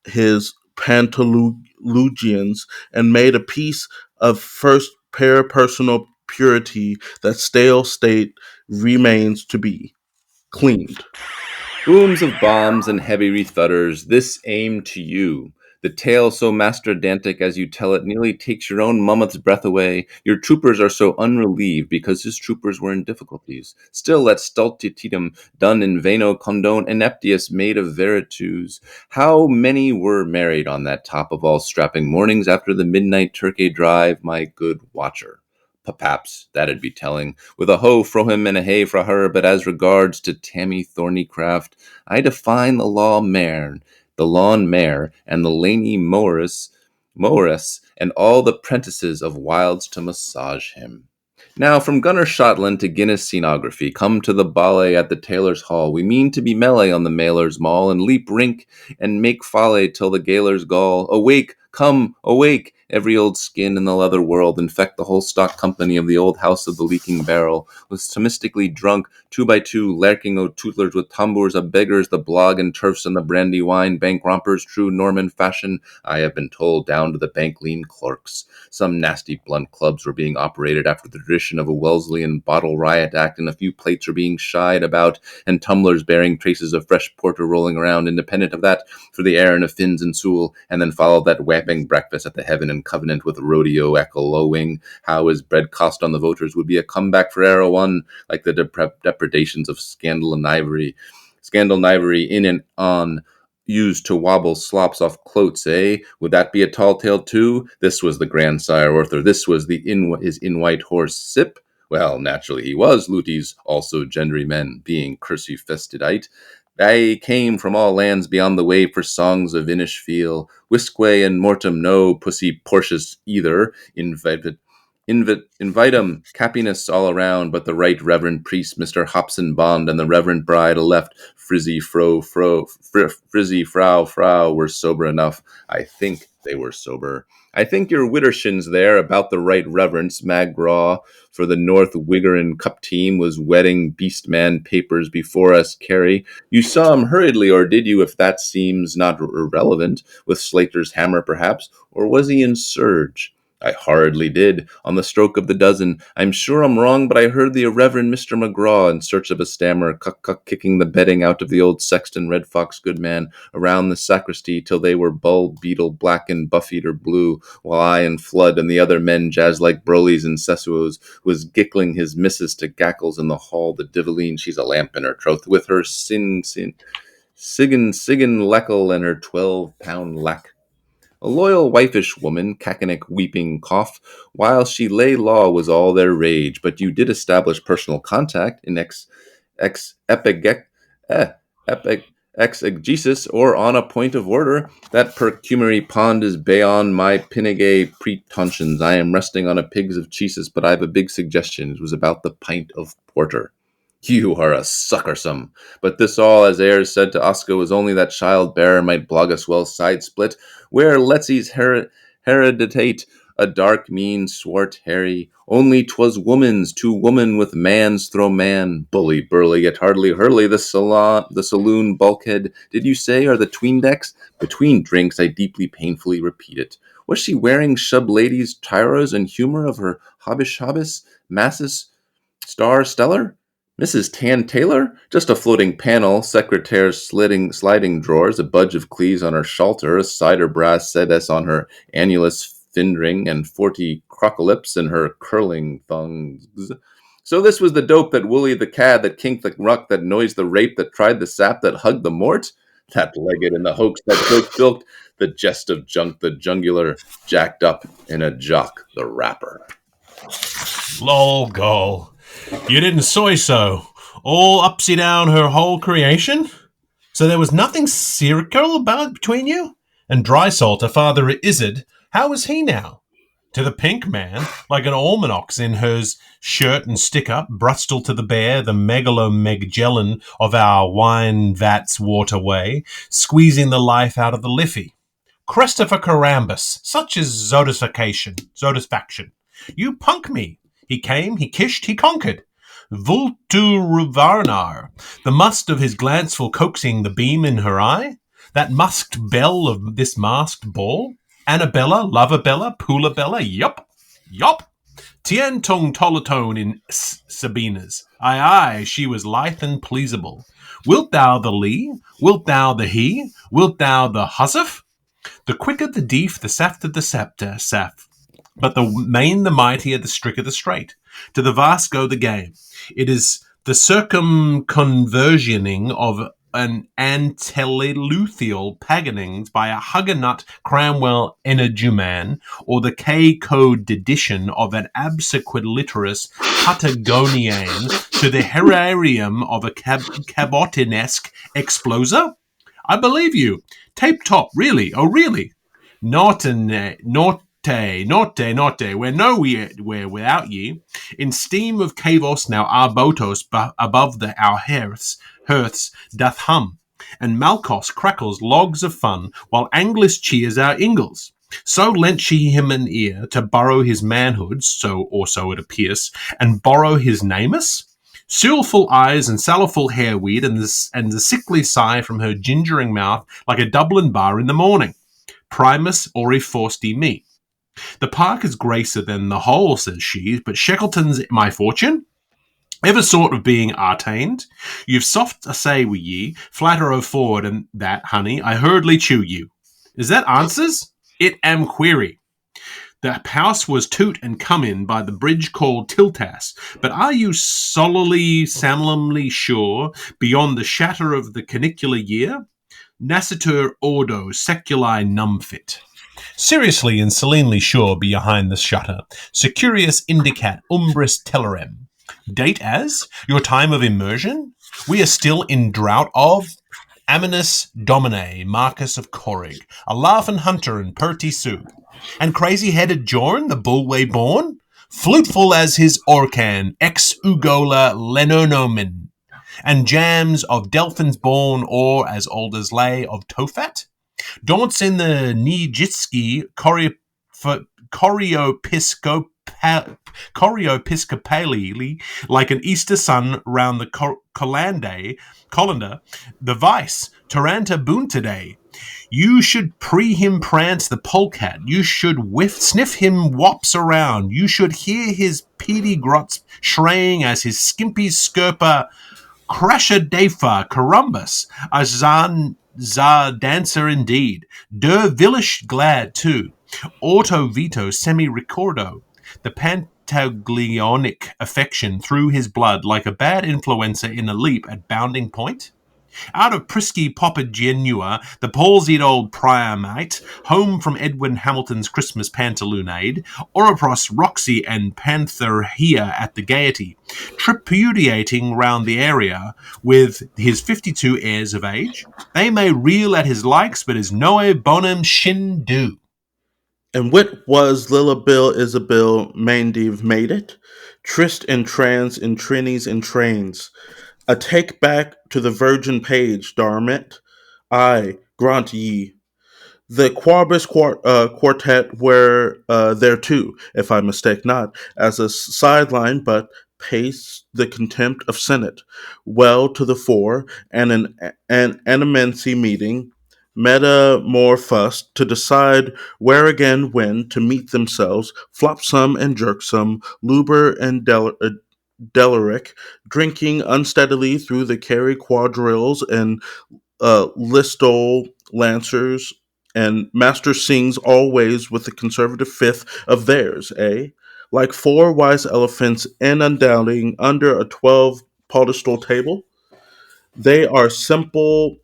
his pantalogians and made a piece of first parapersonal purity that stale state remains to be cleaned. Booms of bombs and heavy thudders, this aim to you. The tale so masterdantic as you tell it nearly takes your own mammoth's breath away. Your troopers are so unrelieved because his troopers were in difficulties. Still that stultitium done in veno condone ineptius made of veritus. How many were married on that top of all strapping mornings after the midnight turkey drive, my good watcher? Perhaps that'd be telling. With a hoe fro him and a hay fra her, but as regards to Tammy Thornycraft, I define the lawn mare, and the laney Morris, and all the prentices of Wilds to massage him. Now, from Gunner Shotland to Guinness scenography, come to the ballet at the Tailor's Hall. We mean to be melee on the Mailer's Mall, and leap rink, and make folly till the gaoler's gall. Awake, come, awake, Every old skin in the leather world, infect the whole stock company of the old house of the leaking barrel, was Thomistically drunk, 2 by 2, lurking o' tootlers with tambours of beggars, the blog and turfs and the brandy wine, bank rompers, true Norman fashion, I have been told, down to the bank lean clerks. Some nasty blunt clubs were being operated after the tradition of a Wesleyan bottle riot act, and a few plates were being shied about, and tumblers bearing traces of fresh porter rolling around, independent of that, for the Aaron of Finns and Sewell, and then followed that whapping breakfast at the Heaven and Covenant with rodeo echoloing how his bread cost on the voters would be a comeback for Arrow One, like the depredations of Scandal and Ivory in and on, used to wobble slops off clotes, eh? Would that be a tall tale too? This was the grandsire Arthur, this was his in-white horse Sip? Well, naturally he was, Luties, also gendry men, being cursive-festidite. They came from all lands beyond the wave for songs of Inish feel. Whiskway and mortem no pussy Portius either. Invitum, happiness all around, but the right reverend priest, Mr. Hobson Bond, and the reverend bride left, frizzy frau were sober enough. I think they were sober. I think your widdershins there about the right reverence, Magraw, for the North Wiggerin Cup team was wedding beastman papers before us, Carey. You saw him hurriedly, or did you, if that seems not irrelevant, with Slater's hammer perhaps, or was he in surge? I hardly did. On the stroke of the dozen. I'm sure I'm wrong, but I heard the Reverend Mr. McGraw, in search of a stammer, kicking the bedding out of the old sexton Red Fox Goodman around the sacristy till they were bulb beetle black and buff-eater blue, while I and Flood and the other men, jazz like Broleys and Sessuos, was gickling his missus to gackles in the hall. The divaline, she's a lamp in her troth, with her siggin leckle and her 12-pound lack. A loyal wifeish woman, Cacanic weeping cough, while she lay law was all their rage, but you did establish personal contact in exegesis or on a point of order. That perfumery pond is beyond my pinigay pretensions. I am resting on a pigs of cheeses, but I've a big suggestion. It was about the pint of porter. You are a suckersome. But this all, as Ayres said to Oscar, was only that child bearer might blog us well side split, where Letsy's hereditate a dark, mean, swart Harry. Only 'twas woman's, to woman with man's throw man. Bully, burly, yet hardly hurly, the saloon bulkhead, did you say, are the tween decks? Between drinks, I deeply, painfully repeat it. Was she wearing shub ladies' tyros and humor of her hobbish, masses, star stellar? Mrs. Tan Taylor? Just a floating panel, secretare's sliding drawers, a budge of cleves on her shalter, a cider brass sedes on her annulus findring, and 40 crocolips in her curling thongs. So this was the dope that woolly the cad, that kinked the ruck, that noised the rape, that tried the sap, that hugged the mort? That legged in the hoax, that joke bilked, the jest of junk, the jungular, jacked up in a jock, the rapper. Lol, gol. You didn't soy so. All upsy down her whole creation? So there was nothing circle about between you? And Dry-Salt, her father Izzard, how was he now? To the pink man, like an almanax in hers shirt and stick-up, Brustle to the bear, the megalomegellon of our wine vats waterway, squeezing the life out of the liffey. Christopher Carambus, such is Zodisfaction. You punk me. He came, he kished, he conquered. Vulturuvarnar, the must of his glanceful coaxing the beam in her eye, that musked belle of this masked ball, Annabella, Loverbella, Poolabella, yup. Tien Tong Tolatone in Sabina's. Aye, she was lithe and pleasable. Wilt thou the lee? Wilt thou the he? Wilt thou the hussif? The quicker the deef, the safter the scepter, saf. But the main, the mightier, the stricker, the straight. To the vast go the game. It is the circumconversioning of an antediluvial paganings by a Huguenot Cranwell energuman, or the K-code-edition of an absequiliterous Patagonian to the herarium of a cabotinesque exploser? I believe you. Tape top, really, oh really? Norte, we're nowhere without ye. In steam of Cavos now our botos above our hearths doth hum, and Malchus crackles logs of fun, while Anglus cheers our Ingles. So lent she him an ear to borrow his manhood, so it appears, and borrow his namus. Sewelful eyes and sallowful hairweed, and the sickly sigh from her gingering mouth like a Dublin bar in the morning. Primus ori forsti me. The park is gracer than the whole, says she, but Shackleton's my fortune. Ever sort of being artained? You've soft a say wi ye, flatter o forward, and that, honey, I hurriedly chew you. Is that answers? It am query. The house was toot and come in by the bridge called Tiltas, but are you solemnly sure, beyond the shatter of the canicular year? Nascitur ordo seculi numfit. Seriously and serenely sure behind the shutter, securius indicat umbris tellerem. Date as? Your time of immersion? We are still in drought of Aminus Domine, Marcus of Corrig, a laughing hunter and purty Sue. And crazy-headed Jorn, the bullway born? Fluteful as his Orcan, ex Ugola Lenonomen. And jams of Delphins born, or as old as lay of Tofat? Daunts in the Nijitski Chorioepiscopally like an Easter sun round the colander, the vice, Taranta boon today. You should him prance the polecat. You should sniff him wops around. You should hear his peedy grots shraying as his skimpy skirpa crasher defa carumbus, a za dancer indeed. Der villish glad too. Auto veto semi ricordo. The pantaglionic affection through his blood like a bad influenza in a leap at bounding point. Out of prisky Popagenua, the palsied old priamate, home from Edwin Hamilton's Christmas pantaloonade, Oropros, Roxy, and Panther here at the Gaiety, tripudiating round the area with his 52 heirs of age. They may reel at his likes, but his noe bonum shin do. And wit was Lillabill Isabel Mandive made it, tryst and trans in trinnies and trains. A take back to the virgin page, darmit. I grant ye. The Quarbis quartet were there too, if I mistake not, as a sideline, but pace the contempt of Senate well to the fore, and an animancy meeting, metamorphosed to decide where again when to meet themselves, flopsome and jerksome, Luber and Delaric, drinking unsteadily through the carry quadrilles and Listol Lancers, and Master sings always with the conservative fifth of theirs, eh? Like four wise elephants inundating under a 12 pedestal table. They are simple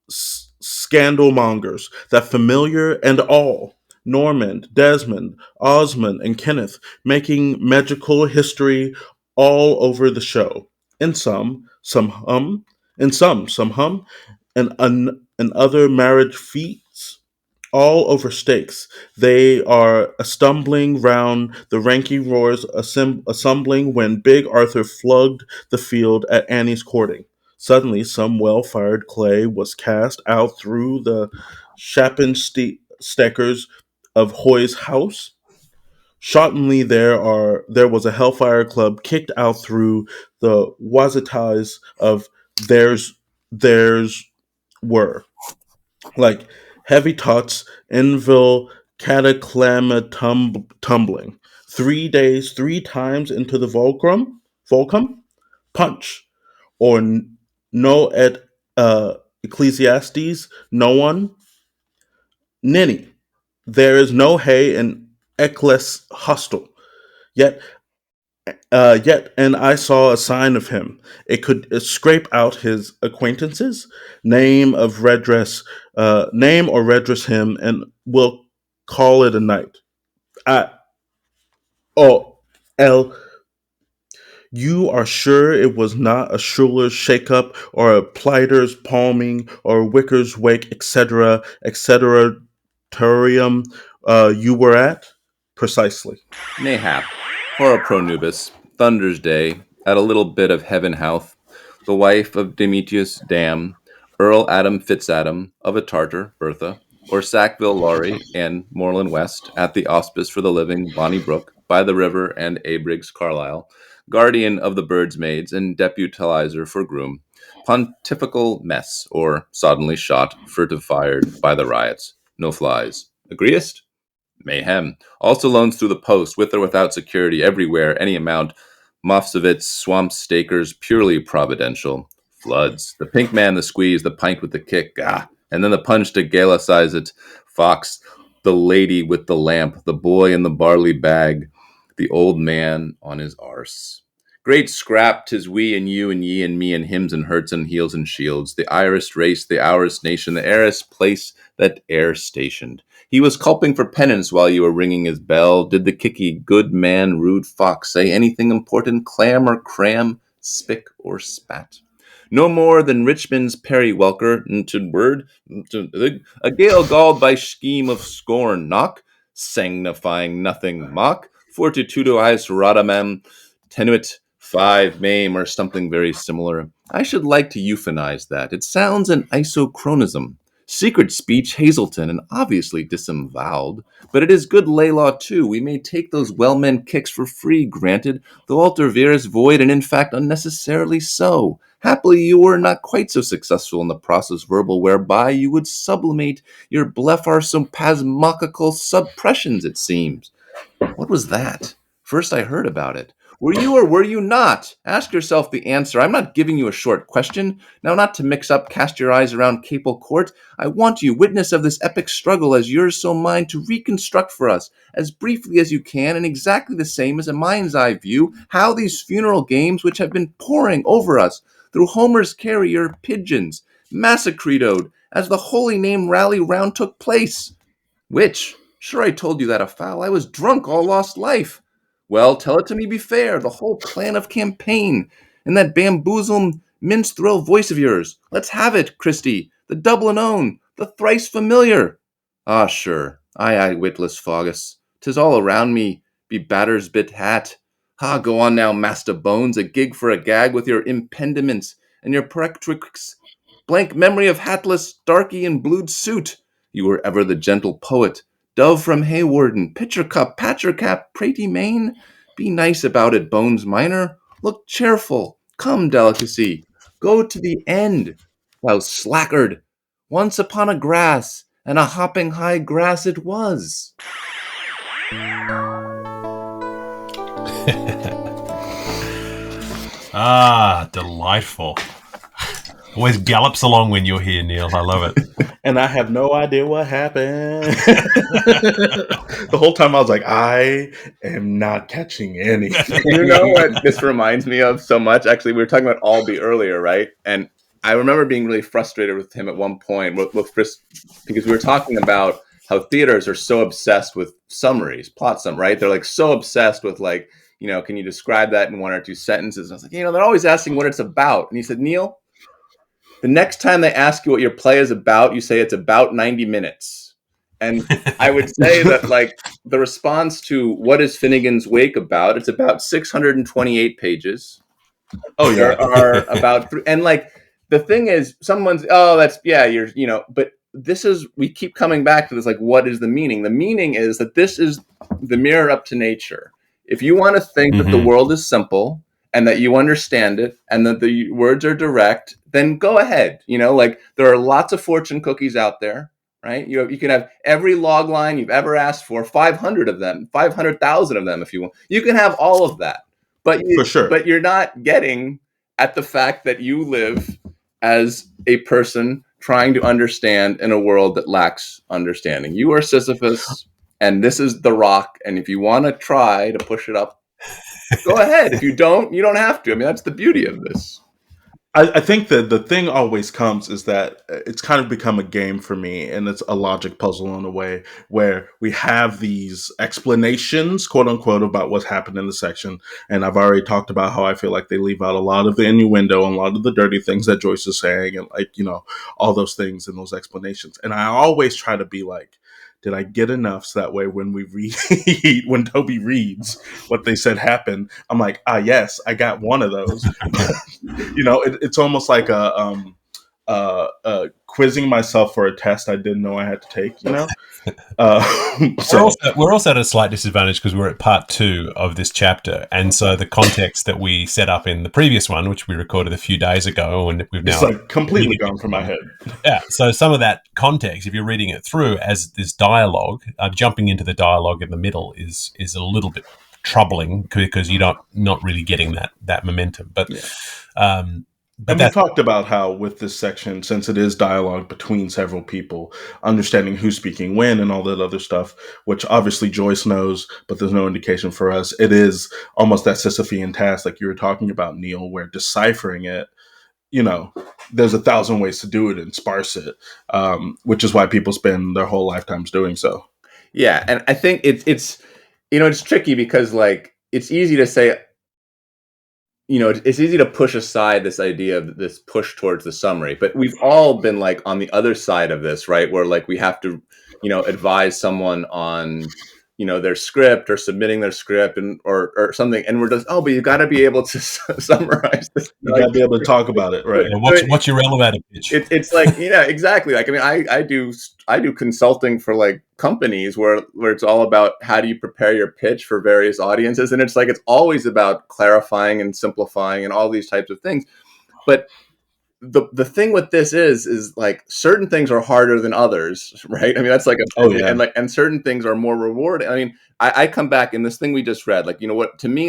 scandal mongers, that familiar and all. Normand, Desmond, Osmond, and Kenneth making magical history all over the show. In some hum, some hum, and other marriage feats all over stakes. They are a stumbling round the ranking roars, assembling when big Arthur flogged the field at Annie's courting. Suddenly, some well-fired clay was cast out through the Schappensteckers of Hoy's house. Shottenly, there was a Hellfire Club kicked out through the Wazitais of theirs were like heavy tots, Enville cataclama tumbling. 3 days, 3 times into the Volcrum, punch, or no et Ecclesiastes, no one, ninny. There is no hay in Eccles hostel. Yet and I saw a sign of him. It could scrape out his acquaintances, name or redress him, and we'll call it a night. I, oh, L, you are sure it was not a Schuller's shake-up or a Pleiter's palming or a Wicker's wake, etc., turium you were at? Precisely. Mayhap, for a pronubis, Thunder's Day, at a little bit of heaven houth, the wife of Demetrius Dam, Earl Adam Fitzadam, of a Tartar, Bertha, or Sackville Laurie and Moreland West, at the Auspice for the Living, Bonnie Brook, by the river, and A. Briggs Carlyle, guardian of the birds' maids and deputizer for groom, pontifical mess, or soddenly shot, furtive fired by the riots, no flies. Agreeest? Mayhem. Also loans through the post, with or without security, everywhere, any amount. Mofsovitz, swamp stakers, purely providential. Floods. The pink man, the squeeze, the pint with the kick, and then the punch to galicize it. Fox, the lady with the lamp, the boy in the barley bag, the old man on his arse. Great scrap, 'tis we and you and ye and me and hims and hurts and heels and shields, the Irish race, the Irish nation, the heiress place that heir stationed. He was culping for penance while you were ringing his bell. Did the kicky good man, rude fox, say anything important, clam or cram, spick or spat? No more than Richmond's periwelker, to word, a gale galled by scheme of scorn, knock, signifying nothing, mock, fortitudois radamem, tenuit, five, maim, or something very similar. I should like to euphemize that. It sounds an isochronism. Secret speech, Hazelton, and obviously disemboweled. But it is good lay law, too. We may take those well-meant kicks for free, granted, though alter virus void, and in fact unnecessarily so. Happily, you were not quite so successful in the process verbal whereby you would sublimate your blepharsopasmochical suppressions, it seems. What was that? First I heard about it. Were you or were you not? Ask yourself the answer. I'm not giving you a short question. Now, not to mix up, cast your eyes around Capel Court. I want you, witness of this epic struggle as yours so mine, to reconstruct for us, as briefly as you can, and exactly the same as a mind's eye view, how these funeral games which have been pouring over us through Homer's carrier pigeons, massacredoed, as the holy name rally round took place. Which? Sure, I told you that afoul. I was drunk all lost life. Well, tell it to me, be fair, the whole plan of campaign, and that bamboozled mince thrill voice of yours. Let's have it, Christy, the Dublin own, the thrice familiar. Ah, sure, aye, witless Fogus, 'tis all around me, be batter's bit hat. Ah, go on now, Master Bones, a gig for a gag with your impediments and your parectrix. Blank memory of hatless, darky, and blued suit. You were ever the gentle poet, dove from Haywarden, pitcher cup, patcher cap, praty mane. Be nice about it, Bones Minor. Look cheerful. Come, delicacy. Go to the end, thou slackard. Once upon a grass, and a hopping high grass it was. Delightful. Always gallops along when you're here, Neil. I love it. And I have no idea what happened. The whole time I was like, I am not catching anything. You know what this reminds me of so much? Actually, we were talking about Albee earlier, right? And I remember being really frustrated with him at one point because we were talking about how theaters are so obsessed with summaries, plot summary, right? They're like so obsessed with like, can you describe that in one or two sentences? And I was like, they're always asking what it's about. And he said, Neil, the next time they ask you what your play is about, you say it's about 90 minutes. And I would say that like the response to what is Finnegan's Wake about, it's about 628 pages. Oh, yeah. There are about and like the thing is someone's, but this is, we keep coming back to this, like, what is the meaning? The meaning is that this is the mirror up to nature. If you want to think that the world is simple and that you understand it and that the words are direct, then go ahead. Like there are lots of fortune cookies out there, right? You can have every log line you've ever asked for, 500 of them, 500,000 of them if you want. You can have all of that. But For sure. But you're not getting at the fact that you live as a person trying to understand in a world that lacks understanding. You are Sisyphus, and this is the rock. And if you want to try to push it up, go ahead. If you don't, you don't have to. I mean, that's the beauty of this. I think that the thing always comes is that it's kind of become a game for me, and it's a logic puzzle in a way where we have these explanations, quote unquote, about what's happened in the section. And I've already talked about how I feel like they leave out a lot of the innuendo and a lot of the dirty things that Joyce is saying, and like, all those things in those explanations. And I always try to be like, did I get enough so that way when we read, when Toby reads what they said happened, I'm like, yes, I got one of those. It's almost like a quizzing myself for a test I didn't know I had to take. We're also at a slight disadvantage because we're at part 2 of this chapter, and so the context that we set up in the previous one, which we recorded a few days ago, and we've now it's completely gone from my head. Yeah, so some of that context, if you're reading it through as this dialogue, jumping into the dialogue in the middle is a little bit troubling because you're not really getting that momentum. But yeah. And we talked about how with this section, since it is dialogue between several people, understanding who's speaking when and all that other stuff, which obviously Joyce knows, but there's no indication for us. It is almost that Sisyphean task, like you were talking about, Neil, where deciphering it, there's 1,000 ways to do it and sparse it, which is why people spend their whole lifetimes doing so. Yeah, and I think it's tricky because it's easy to say. It's easy to push aside this idea of this push towards the summary, but we've all been on the other side of this, right? Where we have to, advise someone on, their script or submitting their script or something. And we're just, but you got to be able to summarize this. You got to be able to talk about it, right? Yeah, what's your elevator pitch? It's exactly. I do consulting for companies where it's all about how do you prepare your pitch for various audiences. And it's always about clarifying and simplifying and all these types of things. But the thing with this is certain things are harder than others, right? that's and certain things are more rewarding. I come back in this thing we just read, what to me,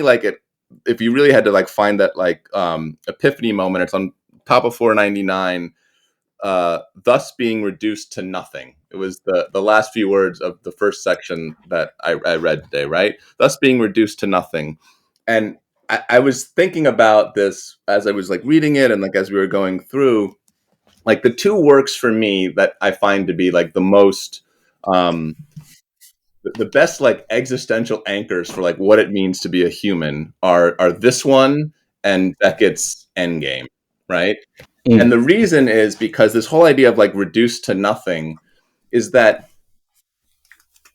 if you really had to find that epiphany moment, it's on top of 499, thus being reduced to nothing. It was the last few words of the first section that I read today, right? Thus being reduced to nothing. And I was thinking about this as I was reading it and as we were going through, the two works for me that I find to be the most, the best existential anchors for what it means to be a human are this one and Beckett's Endgame, right? Mm. And the reason is because this whole idea of reduced to nothing is that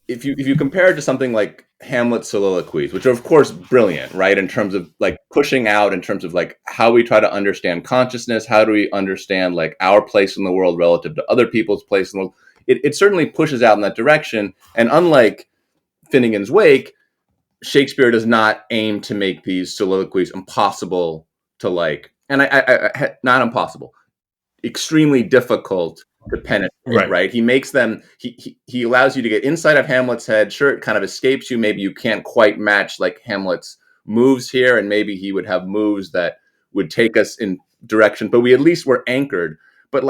if you compare it to something like Hamlet's soliloquies, which are of course brilliant, right? In terms of pushing out, in terms of how we try to understand consciousness, how do we understand our place in the world relative to other people's place in the world? It certainly pushes out in that direction. And unlike Finnegan's Wake, Shakespeare does not aim to make these soliloquies impossible to and I not impossible, extremely difficult to penetrate, right? He makes them, he allows you to get inside of Hamlet's head. Sure, it kind of escapes you. Maybe you can't quite match Hamlet's moves here, and maybe he would have moves that would take us in direction, but we at least were anchored. But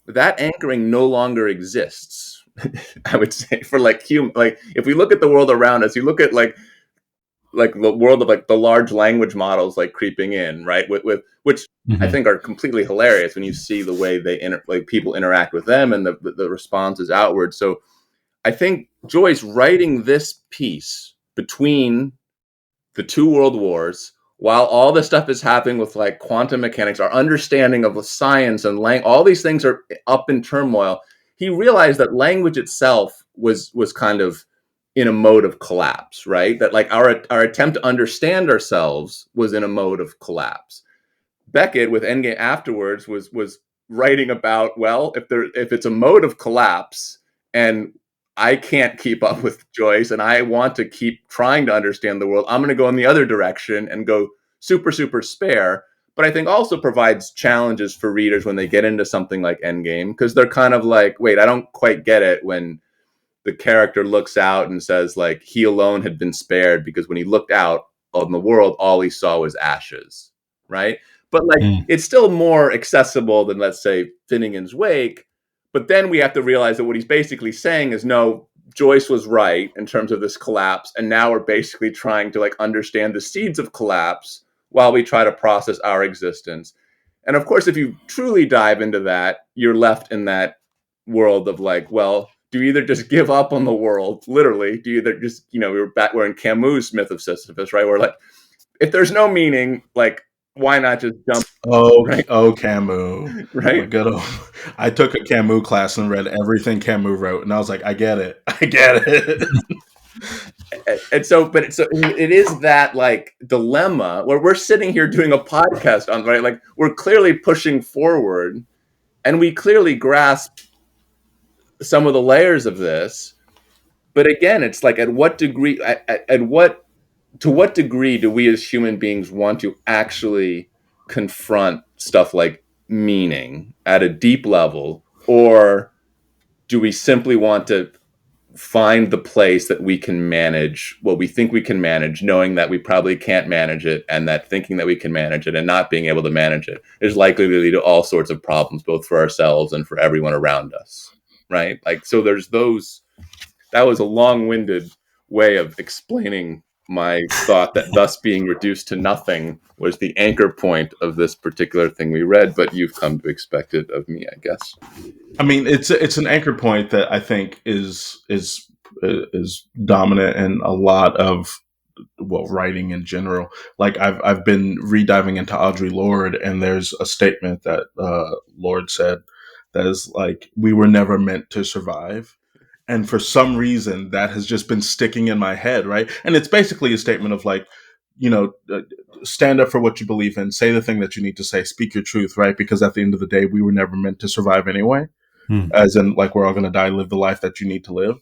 that anchoring no longer exists. I would say for human, if we look at the world around us, you look at the world of the large language models creeping in, right? With which mm-hmm. I think are completely hilarious when you see the way they people interact with them and the responses outward. So I think Joyce writing this piece between the two world wars, while all this stuff is happening with quantum mechanics, our understanding of science and all these things are up in turmoil. He realized that language itself was kind of in a mode of collapse, right? That our attempt to understand ourselves was in a mode of collapse. Beckett with Endgame afterwards was writing about, well, if it's a mode of collapse and I can't keep up with Joyce and I want to keep trying to understand the world, I'm going to go in the other direction and go super, super spare. But I think also provides challenges for readers when they get into something like Endgame, because they're kind of wait, I don't quite get it when the character looks out and says he alone had been spared because when he looked out on the world, all he saw was ashes, right? But it's still more accessible than, let's say, Finnegan's Wake. But then we have to realize that what he's basically saying is, no, Joyce was right in terms of this collapse. And now we're basically trying to understand the seeds of collapse while we try to process our existence. And of course, if you truly dive into that, you're left in that world of well, do you either just give up on the world, literally? Do you either just, we're in Camus' myth of Sisyphus, right? Where if there's no meaning, why not just jump? Oh, right? Oh, Camus, right? I took a Camus class and read everything Camus wrote, and I was I get it. And so it is that dilemma where we're sitting here doing a podcast on, right? We're clearly pushing forward. And we clearly grasp some of the layers of this. But again, it's like to what degree do we as human beings want to actually confront stuff like meaning at a deep level, or do we simply want to find the place that we can manage what we think we can manage, knowing that we probably can't manage it, and that thinking that we can manage it and not being able to manage it is likely to lead to all sorts of problems, both for ourselves and for everyone around us, right? Like, so there's those. That was a long-winded way of explaining my thought that thus being reduced to nothing was the anchor point of this particular thing we read, but you've come to expect it of me, I guess. I mean, it's an anchor point that I think is dominant in a lot of writing in general. Like I've been rediving into Audre Lorde, and there's a statement that Lorde said that is like, we were never meant to survive. And for some reason, that has just been sticking in my head, right? And it's basically a statement of like, stand up for what you believe in, say the thing that you need to say, speak your truth, right? Because at the end of the day, we were never meant to survive anyway. As in, like, we're all going to die, live the life that you need to live.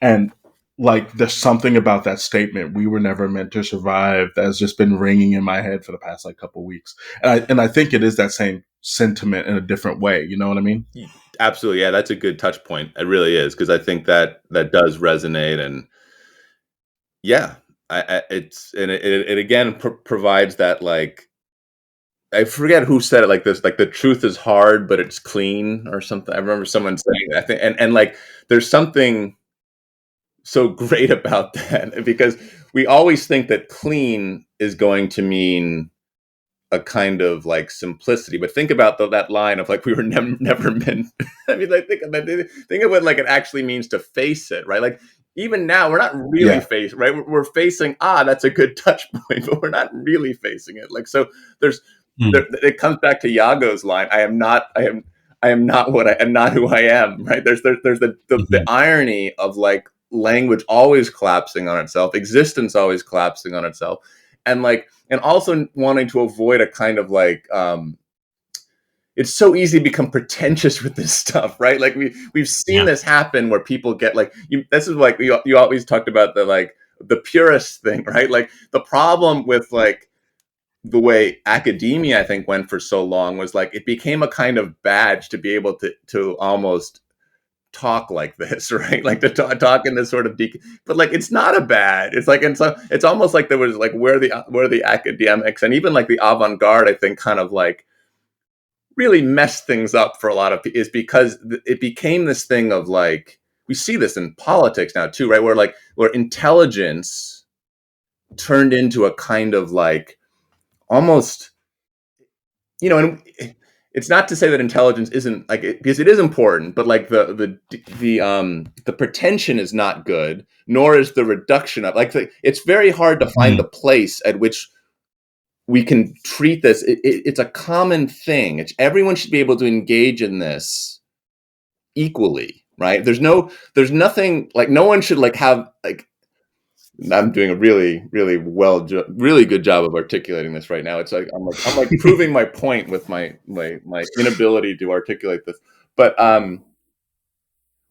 And like, there's something about that statement, we were never meant to survive, that has just been ringing in my head for the past like couple weeks. And I think it is that same sentiment in a different way. You know what I mean? Absolutely. Yeah, that's a good touch point. It really is, because I think that does resonate. And yeah, it again provides that, like, I forget who said it like this, like the truth is hard, but it's clean or something. I remember someone saying that. I think, and like, there's something so great about that, because we always think that clean is going to mean a kind of like simplicity, but think about that line of like, we were never meant. I mean, like, think of what like it actually means to face it, right? Like, even now we're not really facing, right? We're facing, that's a good touch point, but we're not really facing it. Like, so it comes back to Iago's line, I am not who I am, right? There's the irony of like language always collapsing on itself, existence always collapsing on itself, and also wanting to avoid a kind of like, it's so easy to become pretentious with this stuff, right? Like we've seen this happen where people get like, this is like, you always talked about the purist thing, right? Like, the problem with like the way academia, I think, went for so long was like, it became a kind of badge to be able to almost talk like this, right? Like to talk in this sort of but like, it's not a bad. It's like, and so it's almost like there was like where the academics and even like the avant-garde, I think, kind of like really messed things up for a lot of people, is because it became this thing of like, we see this in politics now too, right? Where intelligence turned into a kind of like, almost, and it's not to say that intelligence isn't like it, because it is important, but like the pretension is not good, nor is the reduction of like it's very hard to find the place at which we can treat this. It's a common thing. Everyone should be able to engage in this equally, right? There's nothing like, no one should like have like. I'm doing a really, really really good job of articulating this right now. It's like I'm like proving my point with my inability to articulate this. But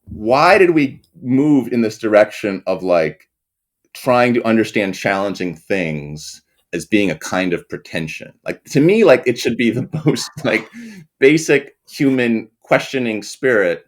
why did we move in this direction of like trying to understand challenging things as being a kind of pretension? Like, to me, like, it should be the most like basic human questioning spirit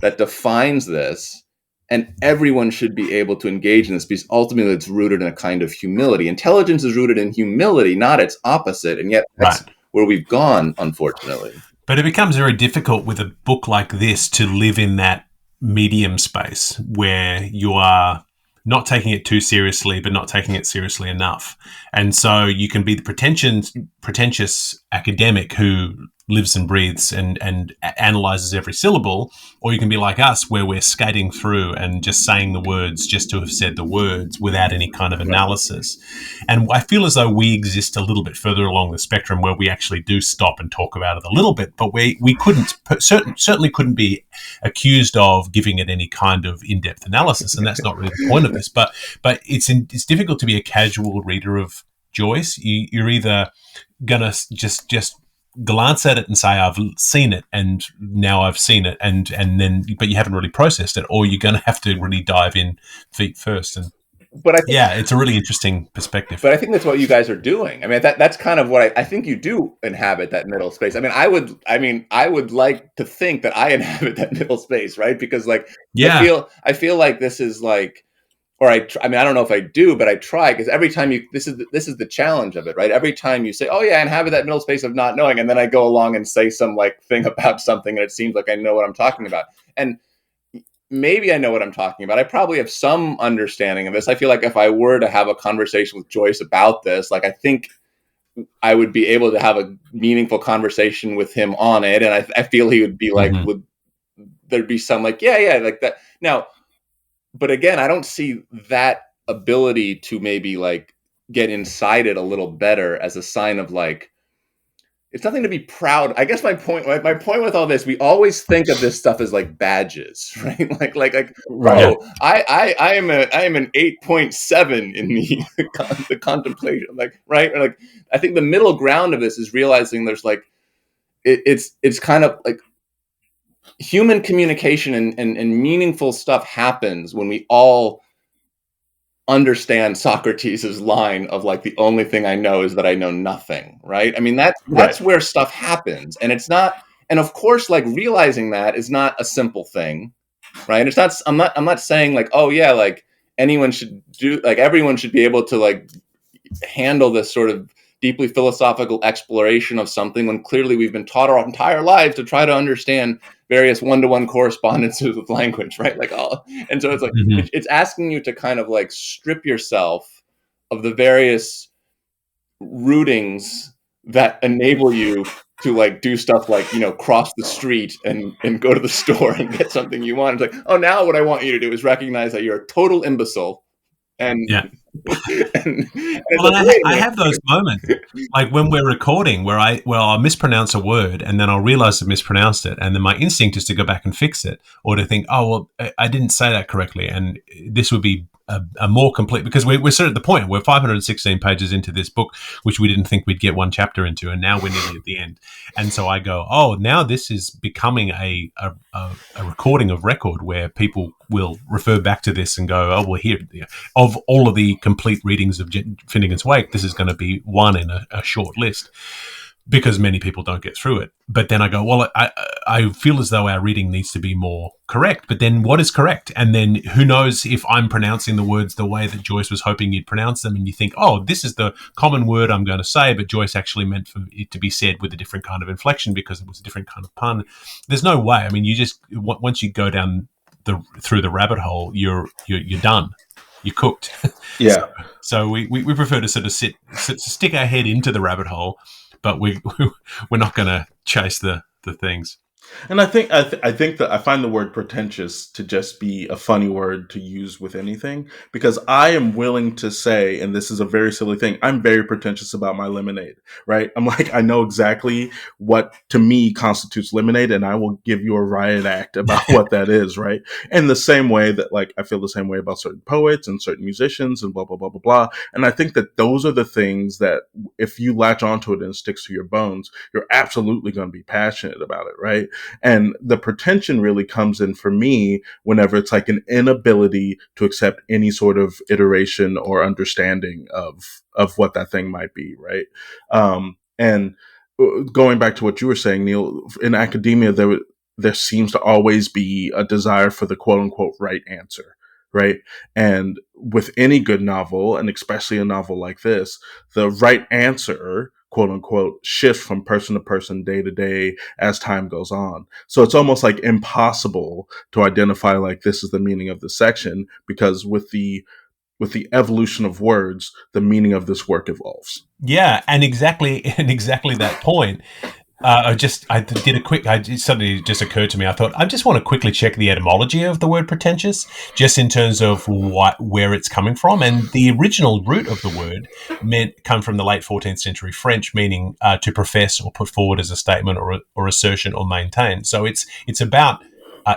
that defines this. And everyone should be able to engage in this, because ultimately it's rooted in a kind of humility. Intelligence is rooted in humility, not its opposite. And yet that's where we've gone, unfortunately. But it becomes very difficult with a book like this to live in that medium space where you are not taking it too seriously, but not taking it seriously enough. And so you can be the pretentious academic who lives and breathes and analyzes every syllable, or you can be like us, where we're skating through and just saying the words just to have said the words without any kind of analysis. And I feel as though we exist a little bit further along the spectrum, where we actually do stop and talk about it a little bit, but we certainly couldn't be accused of giving it any kind of in-depth analysis, and that's not really the point of this. But it's difficult to be a casual reader of Joyce. You're either gonna just glance at it and say, I've seen it, and now I've seen it, and then, but you haven't really processed it, or you're going to have to really dive in feet first. And But I think, yeah, it's a really interesting perspective. but I think that's what you guys are doing. I mean, that's kind of what I think you do inhabit that middle space. I mean, I would like to think that I inhabit that middle space, right? Because like, Yeah. I feel like this is like, or I mean, I don't know if I do, but I try, because every time this is the challenge of it, right? Every time you say, oh yeah, I inhabit that middle space of not knowing, and then I go along and say some like thing about something, and it seems like I know what I'm talking about. And maybe I know what I'm talking about. I probably have some understanding of this. I feel like if I were to have a conversation with Joyce about this, like I think I would be able to have a meaningful conversation with him on it. And I feel he would be like, there'd be some like, yeah, like that. Now, but again, I don't see that ability to maybe like get inside it a little better as a sign of like, it's nothing to be proud. I guess my point with all this, we always think of this stuff as like badges, right? Like, Right. oh, I am an 8.7 in the contemplation, like, right? Or like, I think the middle ground of this is realizing there's like, it's kind of like human communication and meaningful stuff happens when we all understand Socrates' line of like, the only thing I know is that I know nothing, right? I mean, that's where stuff happens. And it's not, and of course, like realizing that is not a simple thing, right? It's not, I'm not saying like, oh yeah, like anyone should do, like everyone should be able to like handle this sort of deeply philosophical exploration of something, when clearly we've been taught our entire lives to try to understand various one-to-one correspondences with language, right? Like, all, and so it's like, it's asking you to kind of like strip yourself of the various rootings that enable you to like do stuff like, you know, cross the street and go to the store and get something you want. It's like, oh, now what I want you to do is recognize that you're a total imbecile. And, Yeah. and Well, I have those moments, like when we're recording, where I'll mispronounce a word, and then I'll realize I've mispronounced it, and then my instinct is to go back and fix it, or to think, oh well, I didn't say that correctly, and this would be a more complete, because we're sort of at the point, we're 516 pages into this book, which we didn't think we'd get one chapter into, and now we're nearly at the end. And so I go, oh, now this is becoming a recording of record, where people will refer back to this and go, oh well, here, of all of the complete readings of Finnegan's Wake, this is going to be one in a short list, because many people don't get through it. But then I go, well, I feel as though our reading needs to be more correct. But then what is correct? And then who knows if I'm pronouncing the words the way that Joyce was hoping you'd pronounce them, and you think, oh, this is the common word I'm going to say, but Joyce actually meant for it to be said with a different kind of inflection because it was a different kind of pun. There's no way. I mean, you just, once you go down through the rabbit hole, you're done. You're cooked. Yeah. So we prefer to sort of stick our head into the rabbit hole, but we're not going to chase the things. And I think that I find the word pretentious to just be a funny word to use with anything, because I am willing to say, and this is a very silly thing, I'm very pretentious about my lemonade, right? I'm like, I know exactly what to me constitutes lemonade, and I will give you a riot act about what that is, right? And the same way that like I feel the same way about certain poets and certain musicians and blah blah blah blah blah. And I think that those are the things that if you latch onto it and it sticks to your bones, you're absolutely going to be passionate about it, right? And the pretension really comes in for me whenever it's like an inability to accept any sort of iteration or understanding of what that thing might be, right? And going back to what you were saying, Neil, in academia, there seems to always be a desire for the quote unquote right answer. Right. And with any good novel, and especially a novel like this, the right answer, quote unquote, shifts from person to person, day to day, as time goes on. So it's almost like impossible to identify like this is the meaning of the section, because with the evolution of words, the meaning of this work evolves. Yeah, and exactly that point. It suddenly just occurred to me. I thought, I just want to quickly check the etymology of the word pretentious, just in terms of where it's coming from. And the original root of the word come from the late 14th century French, meaning to profess or put forward as a statement or assertion or maintain. So it's about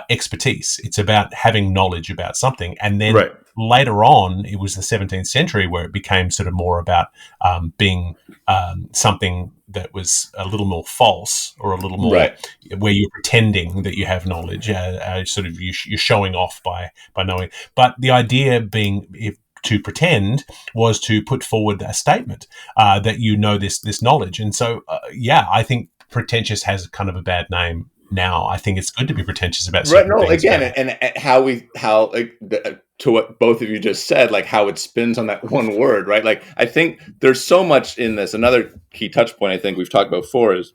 expertise. It's about having knowledge about something. And then Right. later on, it was the 17th century where it became sort of more about being something that was a little more false, or a little more Right. where you're pretending that you have knowledge, sort of you're showing off by knowing. But the idea being, to pretend, was to put forward a statement that you know this knowledge. And so, I think pretentious has kind of a bad name now. I think it's good to be pretentious about certain Right. No, things. again, and how to what both of you just said, like how it spins on that one word, right? Like, I think there's so much in this. Another key touch point I think we've talked about before is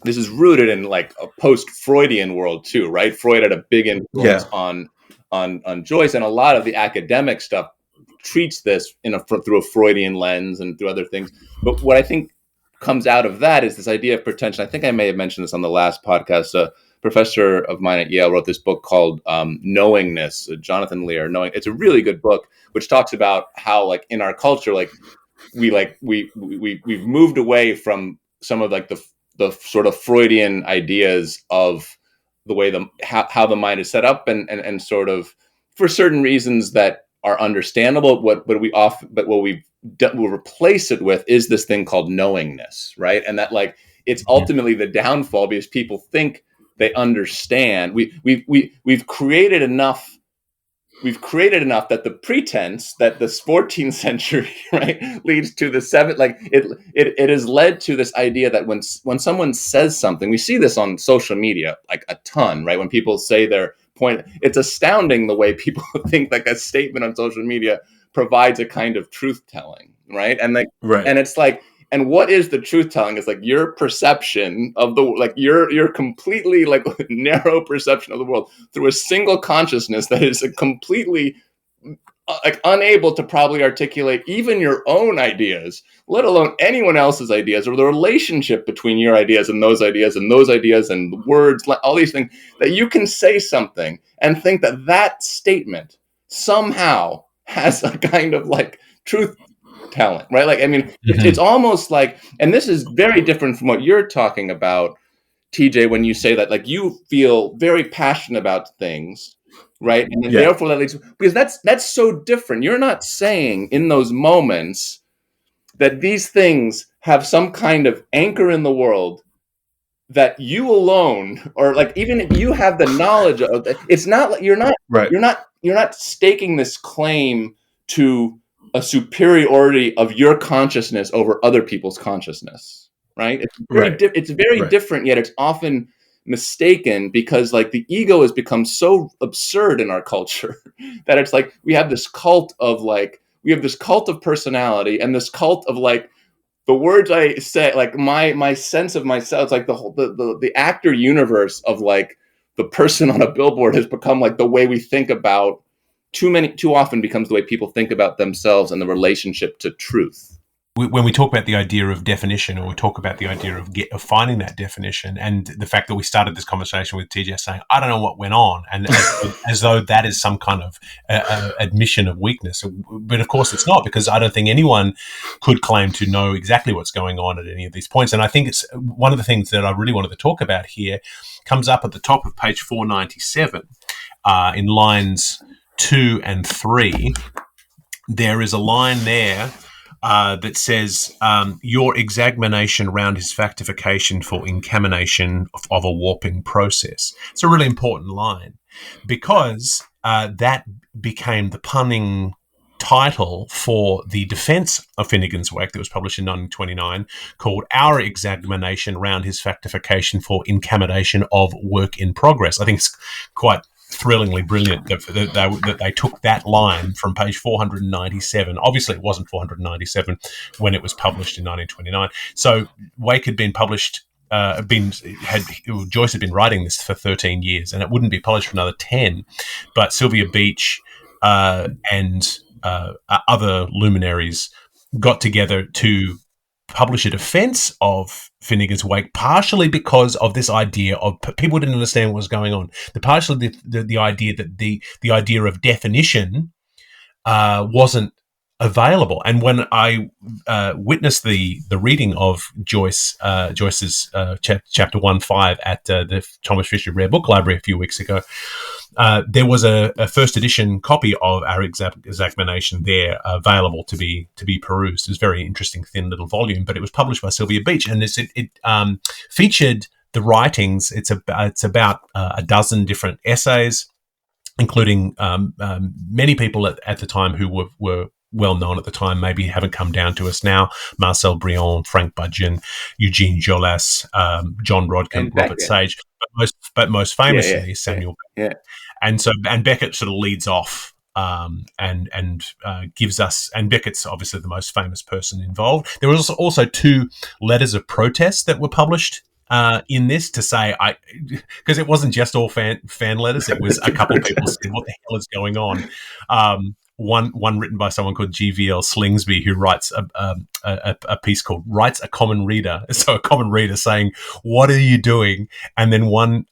this is rooted in like a post-Freudian world too, right? Freud had a big influence on Joyce, and a lot of the academic stuff treats this through a Freudian lens and through other things. But what I think comes out of that is this idea of pretension. I think I may have mentioned this on the last podcast. A professor of mine at Yale wrote this book called Knowingness, Jonathan Lear. It's a really good book, which talks about how, like, in our culture, like we've moved away from some of like the sort of Freudian ideas of the way how the mind is set up, and sort of, for certain reasons that are understandable, what we'll replace it with is this thing called knowingness, right? And that, like, it's ultimately the downfall, because people think they understand. We've created enough that the pretense that this 14th century, right, leads to the seventh. Like, it has led to this idea that when someone says something, we see this on social media like a ton, right? When people say their point, it's astounding the way people think like a statement on social media provides a kind of truth telling, right? And like, Right. and it's like, and what is the truth telling? It's like your perception of your completely like narrow perception of the world through a single consciousness that is a completely like unable to probably articulate even your own ideas, let alone anyone else's ideas, or the relationship between your ideas and those ideas and those ideas and the words, all these things, that you can say something and think that statement somehow has a kind of like truth telling, right? Like, I mean, it's almost like, and this is very different from what you're talking about, TJ, when you say that, like, you feel very passionate about things, right? And then therefore that leads, because that's so different. You're not saying in those moments that these things have some kind of anchor in the world that you alone, or like even if you have the knowledge of, it's not like you're not staking this claim to a superiority of your consciousness over other people's consciousness, right? It's very different, yet it's often mistaken, because like the ego has become so absurd in our culture that it's like we have this cult of personality, and this cult of like the words I say, like my sense of myself. It's like the actor universe of like the person on a billboard has become like the way we think about, too often becomes the way people think about themselves and the relationship to truth. When we talk about the idea of definition, or we talk about the idea of finding that definition, and the fact that we started this conversation with TJ saying, I don't know what went on, and as though that is some kind of admission of weakness. But of course it's not, because I don't think anyone could claim to know exactly what's going on at any of these points. And I think it's one of the things that I really wanted to talk about here comes up at the top of page 497 in lines 2 and 3. There is a line there that says, your exagmination round his factification for incamination of a warping process. It's a really important line, because that became the punning title for the defense of Finnegan's Wake that was published in 1929, called Our Examination Round His Factification for Incamination of Work in Progress. I think it's quite thrillingly brilliant that they took that line from page 497. Obviously, it wasn't 497 when it was published in 1929. So Wake had been published. Joyce had been writing this for 13 years, and it wouldn't be published for another 10. But Sylvia Beach and other luminaries got together to publish a defense of Finnegan's Wake, partially because of this idea of people didn't understand what was going on. Partially the idea that the idea of definition wasn't available. And when I witnessed the reading of Joyce's chapter 1.5 at the Thomas Fisher Rare Book Library a few weeks ago, there was a first edition copy of our examination there available to be perused. It was a very interesting, thin little volume, but it was published by Sylvia Beach, and it featured the writings. It's about a dozen different essays, including many people at the time who were well known at the time, maybe haven't come down to us now. Marcel Brion, Frank Budgeon, Eugene Jolas, John Rodkin, Robert Sage, but most famously Samuel Beckett. And Beckett sort of leads off and gives us, and Beckett's obviously the most famous person involved. There was also 2 letters of protest that were published in this to say, because it wasn't just all fan letters. It was a couple of people said, "What the hell is going on?" One written by someone called GVL Slingsby, who writes a piece called "Writes a Common Reader." So a common reader saying, "What are you doing?" And then one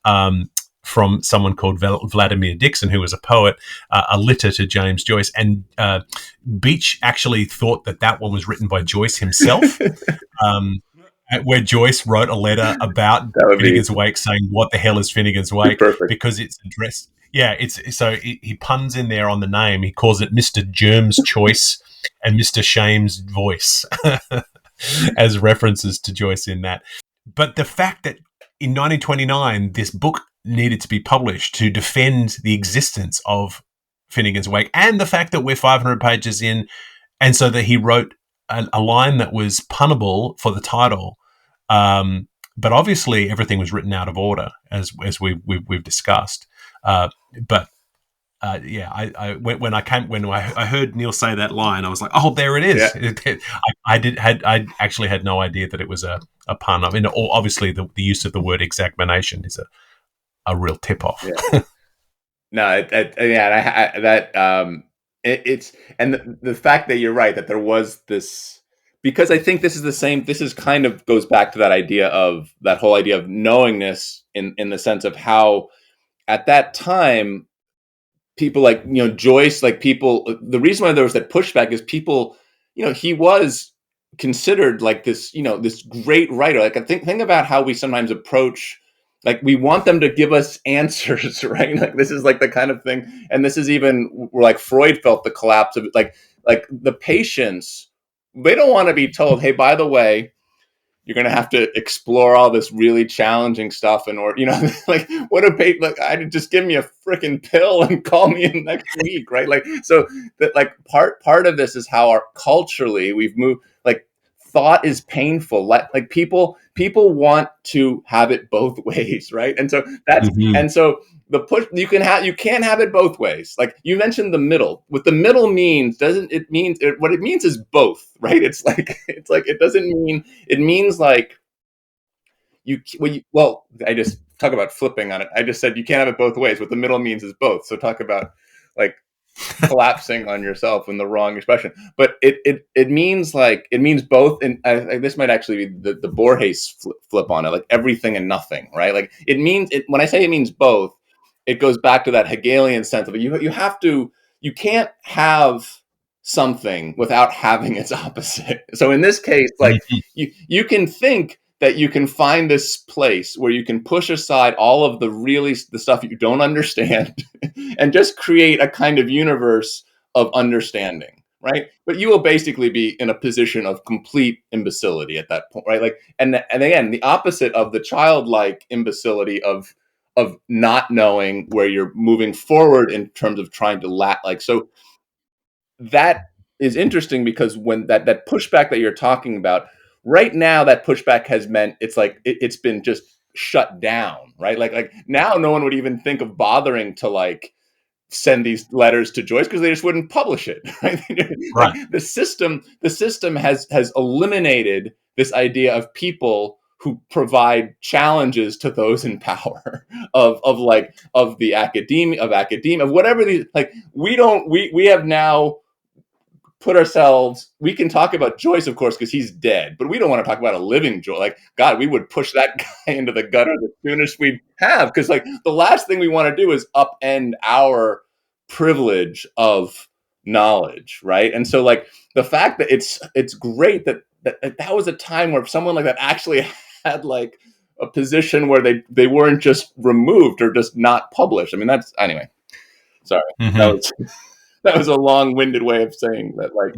from someone called Vladimir Dixon, who was a poet, a letter to James Joyce. And Beach actually thought that one was written by Joyce himself. Where Joyce wrote a letter about Finnegan's Wake saying, "What the hell is Finnegan's Wake?" Because it's addressed. Yeah, he puns in there on the name. He calls it Mr. Germ's Choice and Mr. Shame's Voice as references to Joyce in that. But the fact that in 1929 this book needed to be published to defend the existence of Finnegan's Wake, and the fact that we're 500 pages in, and so that he wrote a line that was punnable for the title, but obviously everything was written out of order, as we've discussed. When I heard Neil say that line, I was like, "Oh, there it is." Yeah. I actually had no idea that it was a pun. I mean, obviously the use of the word exagmination is a real tip off. Yeah. No, it's and the fact that you're right that there was this, because I think this is the same. This is kind of goes back to that idea of that whole idea of knowingness in the sense of how at that time people like Joyce, like people. The reason why there was that pushback is people, he was considered like this, this great writer. Like I think about how we sometimes approach. Like we want them to give us answers, right? Like this is like the kind of thing, and this is even where like Freud felt the collapse of it. Like the patients, they don't want to be told, "Hey, by the way, you're going to have to explore all this really challenging stuff," like what a like I just give me a freaking pill and call me in next week, right? Like so that like part of this is how our culturally we've moved. Like thought is painful. Like people want to have it both ways, right? And so that's and so the push you can't have it both ways. Like you mentioned the middle. What the middle means what it means is both, right? It's like it doesn't mean it means like I just talk about flipping on it. I just said you can't have it both ways. What the middle means is both. So talk about like collapsing on yourself in the wrong expression, but it means both. And this might actually be the Borges flip on it, like everything and nothing, right? Like it means when I say it means both, it goes back to that Hegelian sense of it. You can't have something without having its opposite. So in this case, like you can think that you can find this place where you can push aside all of the stuff you don't understand and just create a kind of universe of understanding, right? But you will basically be in a position of complete imbecility at that point, right? Like, and again, the opposite of the childlike imbecility of not knowing where you're moving forward in terms of trying to so that is interesting because when that pushback that you're talking about right now, that pushback has meant it's been just shut down, right? Like now no one would even think of bothering to like send these letters to Joyce because they just wouldn't publish it, right? Right. Like the system has eliminated this idea of people who provide challenges to those in power of the academia of whatever these like we have now put ourselves, we can talk about Joyce, of course, because he's dead, but we don't want to talk about a living Joyce. Like, God, we would push that guy into the gutter the soonest we'd have, because like the last thing we want to do is upend our privilege of knowledge, right? And so like the fact that it's great that was a time where someone like that actually had like a position where they weren't just removed or just not published. I mean, that's anyway. Sorry, that was a long-winded way of saying that, like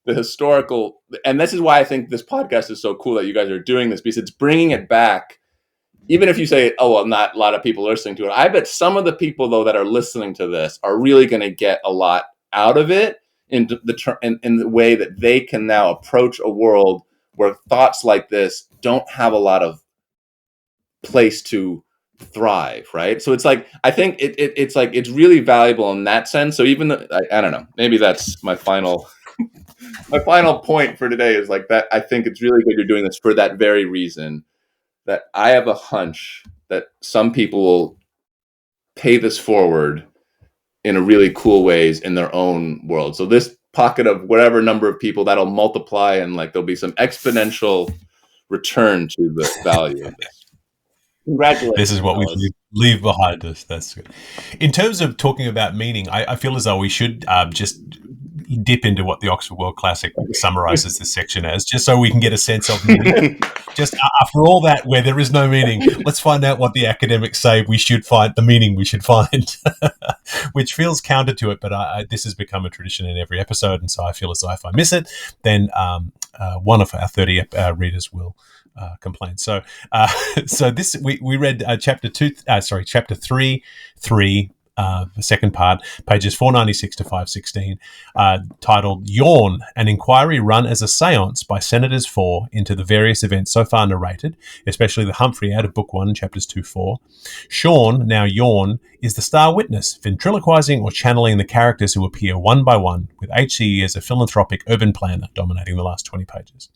the historical, and this is why I think this podcast is so cool that you guys are doing this, because it's bringing it back. Even if you say, oh, well, not a lot of people are listening to it, I bet some of the people though that are listening to this are really going to get a lot out of it in the way that they can now approach a world where thoughts like this don't have a lot of place to thrive, right? So it's like, I think it's like, it's really valuable in that sense. So even though, I don't know, maybe that's my final point for today is like that. I think it's really good you're doing this for that very reason, that I have a hunch that some people will pay this forward in a really cool ways in their own world. So this pocket of whatever number of people, that'll multiply, and like there'll be some exponential return to the value of this. Congratulations. This is what we leave behind us. That's good. In terms of talking about meaning, I feel as though we should just dip into what the Oxford World Classic summarizes this section as, just so we can get a sense of meaning. Just after all that, where there is no meaning, let's find out what the academics say we should find, the meaning we should find, which feels counter to it, but this has become a tradition in every episode, and so I feel as though if I miss it, then one of our 30 readers will complain. So this we read chapter 3, the second part, pages 496 to 516, titled "Yawn: An Inquiry Run as a Seance by Senators 4 into the Various Events So Far Narrated, especially the Humphrey out of Book 1, chapters 2-4. Sean, now Yawn, is the star witness, ventriloquizing or channeling the characters who appear one by one, with HCE as a philanthropic urban planner dominating the last 20 pages.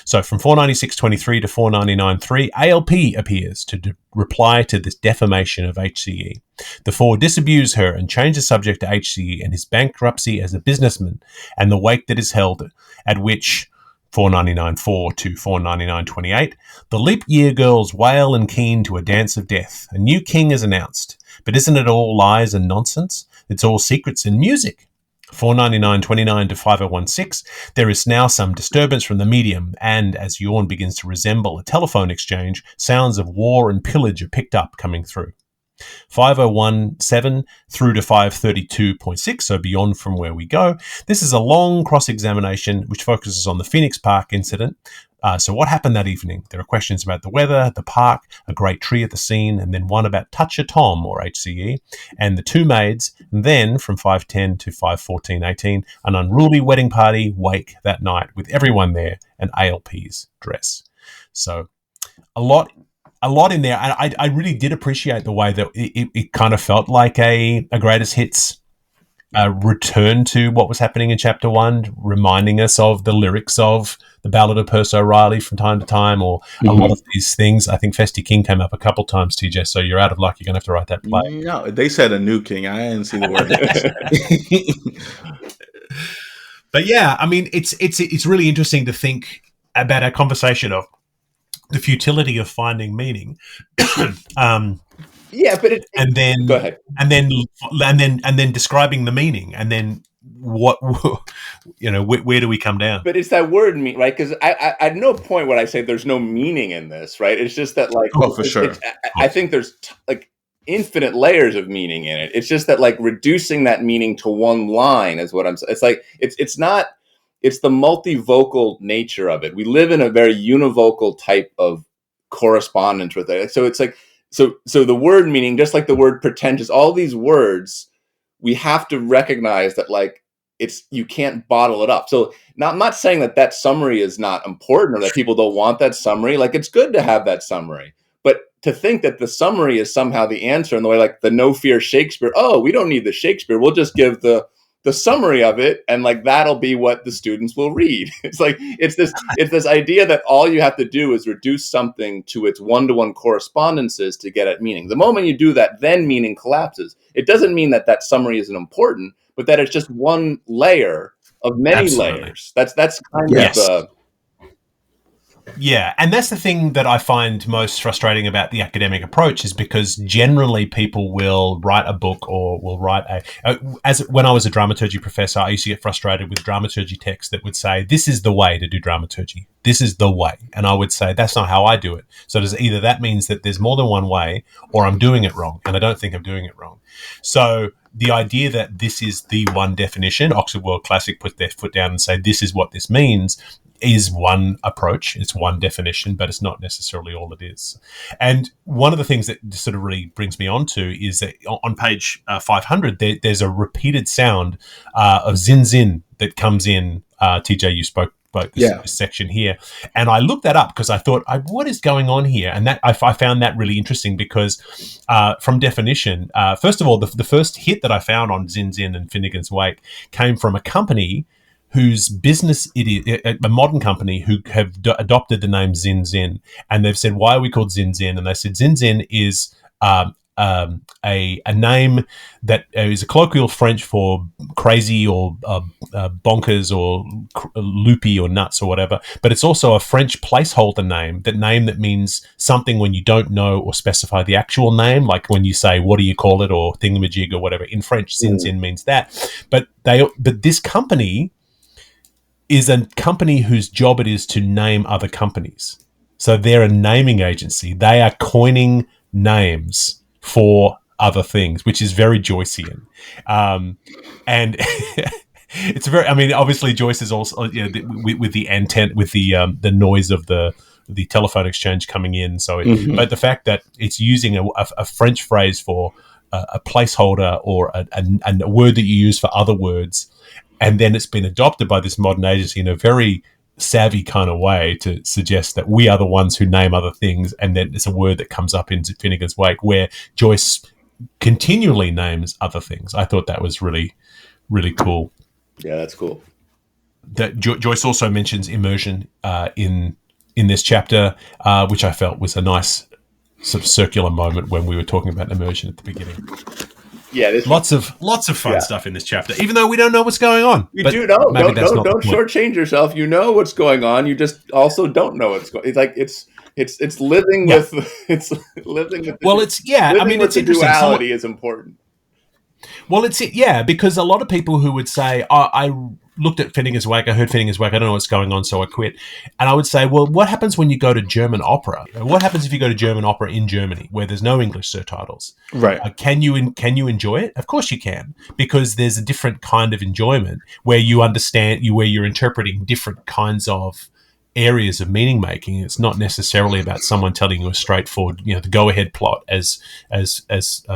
So from 496.23 to 499.3, ALP appears to reply to this defamation of HCE. The four disabuse her and change the subject to HCE and his bankruptcy as a businessman and the wake that is held, at which 499.4 to 499.28, the leap year girls wail and keen to a dance of death. A new king is announced. But isn't it all lies and nonsense? It's all secrets and music. 499.29 to 5016, there is now some disturbance from the medium, and as Yawn begins to resemble a telephone exchange, sounds of war and pillage are picked up coming through. 5017 through to 532.6, so beyond from where we go. This is a long cross-examination which focuses on the Phoenix Park incident. So what happened that evening? There are questions about the weather, the park, a great tree at the scene, and then one about Toucher Tom, or HCE, and the two maids. And then from 510 to 514.18, an unruly wedding party wake that night with everyone there and ALP's dress. So a lot in there. And I really did appreciate the way that it kind of felt like a greatest hits return to what was happening in chapter 1, reminding us of the lyrics of the Ballad of Percy O'Reilly from time to time, or a lot of these things. I think Festy King came up a couple times, TJ, so you're out of luck. You're going to have to write that play. No, they said a new king. I didn't see the word. But yeah, I mean, it's really interesting to think about our conversation of the futility of finding meaning. Yeah, but and then go ahead. And then describing the meaning, and then what, where do we come down? But it's that word mean, right? Because I at no point would I say there's no meaning in this, right? It's just that, like, for sure. I think there's like infinite layers of meaning in it. It's just that, like, reducing that meaning to one line is what I'm saying. It's like it's not. It's the multivocal nature of it. We live in a very univocal type of correspondence with it. So it's like. So the word meaning, just like the word pretentious, all these words, we have to recognize that, like, you can't bottle it up. So I'm not saying that summary is not important or that people don't want that summary. Like, it's good to have that summary, but to think that the summary is somehow the answer in the way, like the No Fear Shakespeare. Oh, we don't need the Shakespeare. We'll just give the summary of it, and like that'll be what the students will read. It's like it's this idea that all you have to do is reduce something to its one-to-one correspondences to get at meaning. The moment you do that, then meaning collapses. It doesn't mean that summary isn't important, but that it's just one layer of many layers. That's kind of Yeah, and that's the thing that I find most frustrating about the academic approach is because generally people will write a book or will write as when I was a dramaturgy professor, I used to get frustrated with dramaturgy texts that would say, this is the way to do dramaturgy. This is the way. And I would say, that's not how I do it. So does either that means that there's more than one way or I'm doing it wrong. And I don't think I'm doing it wrong. So the idea that this is the one definition, Oxford World Classic put their foot down and say, this is what this means, is one approach, it's one definition, but it's not necessarily all it is. And one of the things that sort of really brings me on to is that on page 500, there's a repeated sound of zin zin that comes in. TJ, you spoke about this section here, and I looked that up because I thought, what is going on here? And that I found that really interesting because from definition, first of all, the first hit that I found on Zin Zin and Finnegan's Wake came from a company whose business it is, a modern company who have adopted the name Zin Zin. And they've said, why are we called Zin Zin? And they said Zin Zin is a name that is a colloquial French for crazy or bonkers or loopy or nuts or whatever. But it's also a French placeholder name that means something when you don't know or specify the actual name, like when you say, what do you call it, or thingamajig or whatever. In French, Zin Zin means that. But this company is a company whose job it is to name other companies. So they're a naming agency. They are coining names for other things, which is very Joycean. And it's very, I mean, obviously Joyce is also, with the antenna, with the noise of the telephone exchange coming in. So, but the fact that it's using a French phrase for a placeholder or a word that you use for other words, and then it's been adopted by this modern agency in a very savvy kind of way to suggest that we are the ones who name other things, and then it's a word that comes up in Finnegan's Wake where Joyce continually names other things. I thought that was really, really cool. Yeah, that's cool. That Joyce also mentions immersion in this chapter, which I felt was a nice sort of circular moment when we were talking about immersion at the beginning. Yeah, lots of fun stuff in this chapter, even though we don't know what's going on. You do know. Don't shortchange yourself. You know what's going on. You just also don't know what's going. It's like it's living with it's living with. Well, it's I mean, it's interesting. Duality is important. Well, because a lot of people who would say, I looked at Finnegan's Wake, I heard Finnegan's Wake, I don't know what's going on, so I quit. And I would say, well, what happens when you go to German opera? What happens if you go to German opera in Germany where there's no English surtitles? Right. Can you enjoy it? Of course you can, because there's a different kind of enjoyment where you understand, where you're interpreting different kinds of areas of meaning making. It's not necessarily about someone telling you a straightforward, the go-ahead plot, as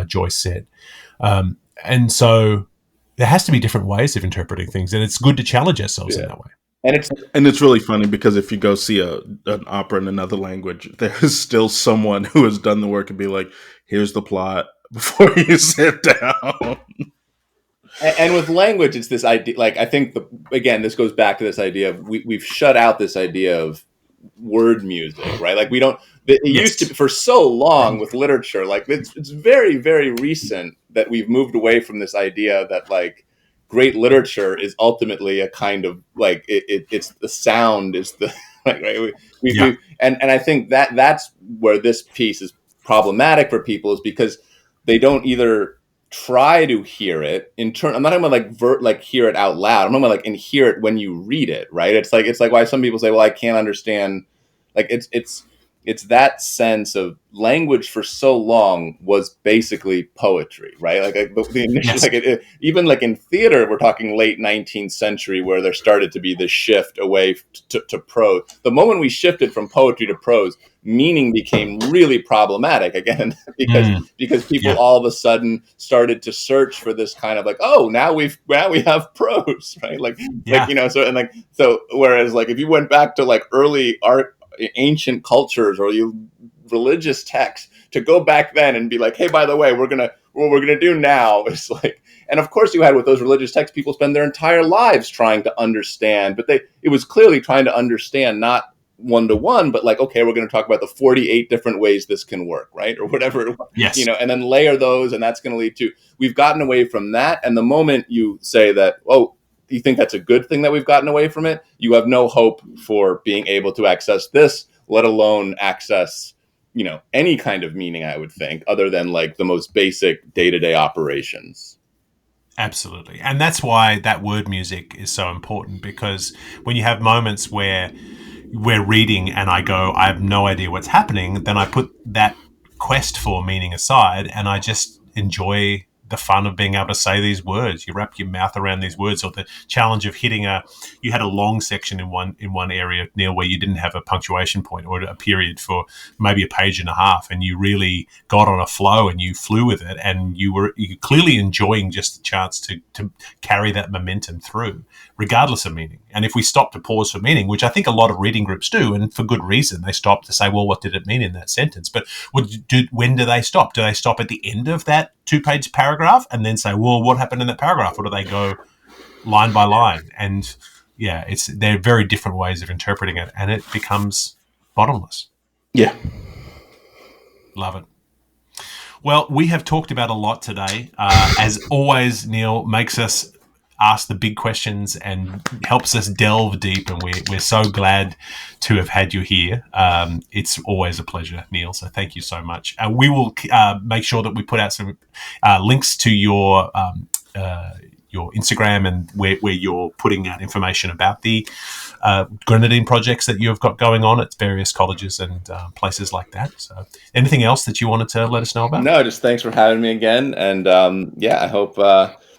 Joyce said. And so there has to be different ways of interpreting things, and it's good to challenge ourselves in that way. And it's really funny because if you go see an opera in another language, there's still someone who has done the work and be like, here's the plot before you sit down. And with language, it's this idea, like, I think, this goes back to this idea of we've shut out this idea of word music, right? Like, we don't, it used to be for so long with literature, like it's very, very recent that we've moved away from this idea that like great literature is ultimately a kind of like, it's the sound is the, like, right? And I think that's where this piece is problematic for people, is because they don't either try to hear it in turn. I'm not talking about like hear it out loud. I'm talking about like and hear it when you read it, right? It's like why some people say, well, I can't understand. Like it's that sense of language for so long was basically poetry, right? Like the initial, even like in theater, we're talking late 19th century, where there started to be this shift away to prose. The moment we shifted from poetry to prose, meaning became really problematic again, because people all of a sudden started to search for this kind of like, oh, now we have prose, right? Like so whereas like if you went back to like early art, ancient cultures or religious texts, to go back then and be like, hey, by the way, what we're gonna do now is like, and of course you had with those religious texts, people spend their entire lives trying to understand, but it was clearly trying to understand, not one-to-one, but like, okay, we're going to talk about the 48 different ways this can work, right? Or whatever, and then layer those, and that's going to lead to, we've gotten away from that. And the moment you say that, oh, you think that's a good thing that we've gotten away from it, you have no hope for being able to access this, let alone access, any kind of meaning, I would think, other than like the most basic day-to-day operations. Absolutely. And that's why that word music is so important, because when you have moments where we're reading and I go, I have no idea what's happening, then I put that quest for meaning aside and I just enjoy the fun of being able to say these words. You wrap your mouth around these words, or the challenge of you had a long section in one area, Neil, where you didn't have a punctuation point or a period for maybe a page and a half, and you really got on a flow and you flew with it, and you clearly enjoying just the chance to carry that momentum through, regardless of meaning. And if we stop to pause for meaning, which I think a lot of reading groups do, and for good reason, they stop to say, well, what did it mean in that sentence? But when do they stop? Do they stop at the end of that 2-page paragraph and then say, well, what happened in that paragraph? Or do they go line by line? And yeah, they're very different ways of interpreting it, and it becomes bottomless. Yeah. Love it. Well, we have talked about a lot today. As always, Neil makes us ask the big questions and helps us delve deep, and we're so glad to have had you here. It's always a pleasure, Neil, so thank you so much. We will make sure that we put out some links to your Instagram and where you're putting out information about the grenadine projects that you've got going on at various colleges and places like that. So anything else that you wanted to let us know about? No, just thanks for having me again. And I hope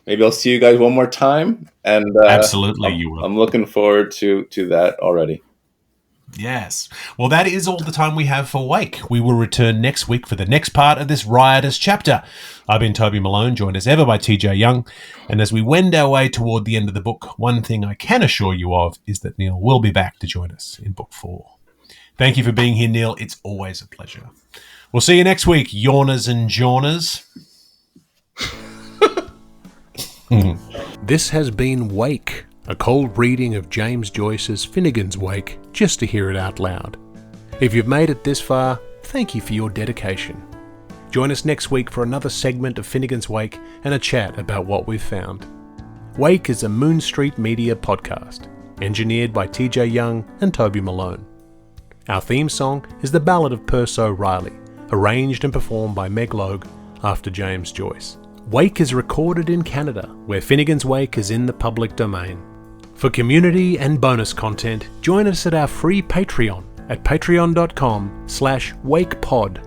maybe I'll see you guys one more time. And absolutely, you will. I'm looking forward to that already. Yes. Well, that is all the time we have for Wake. We will return next week for the next part of this riotous chapter. I've been Toby Malone, joined as ever by TJ Young. And as we wend our way toward the end of the book, one thing I can assure you of is that Neil will be back to join us in book 4. Thank you for being here, Neil. It's always a pleasure. We'll see you next week, yawners and jawners. This has been Wake, a cold reading of James Joyce's Finnegan's Wake, just to hear it out loud. If you've made it this far, thank you for your dedication. Join us next week for another segment of Finnegan's Wake and a chat about what we've found. Wake is a Moon Street Media podcast, engineered by TJ Young and Toby Malone. Our theme song is The Ballad of Perso Riley, arranged and performed by Meg Logue after James Joyce. Wake is recorded in Canada, where Finnegan's Wake is in the public domain. For community and bonus content, join us at our free Patreon at patreon.com/wakepod.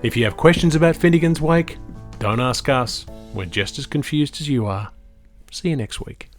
If you have questions about Finnegan's Wake, don't ask us. We're just as confused as you are. See you next week.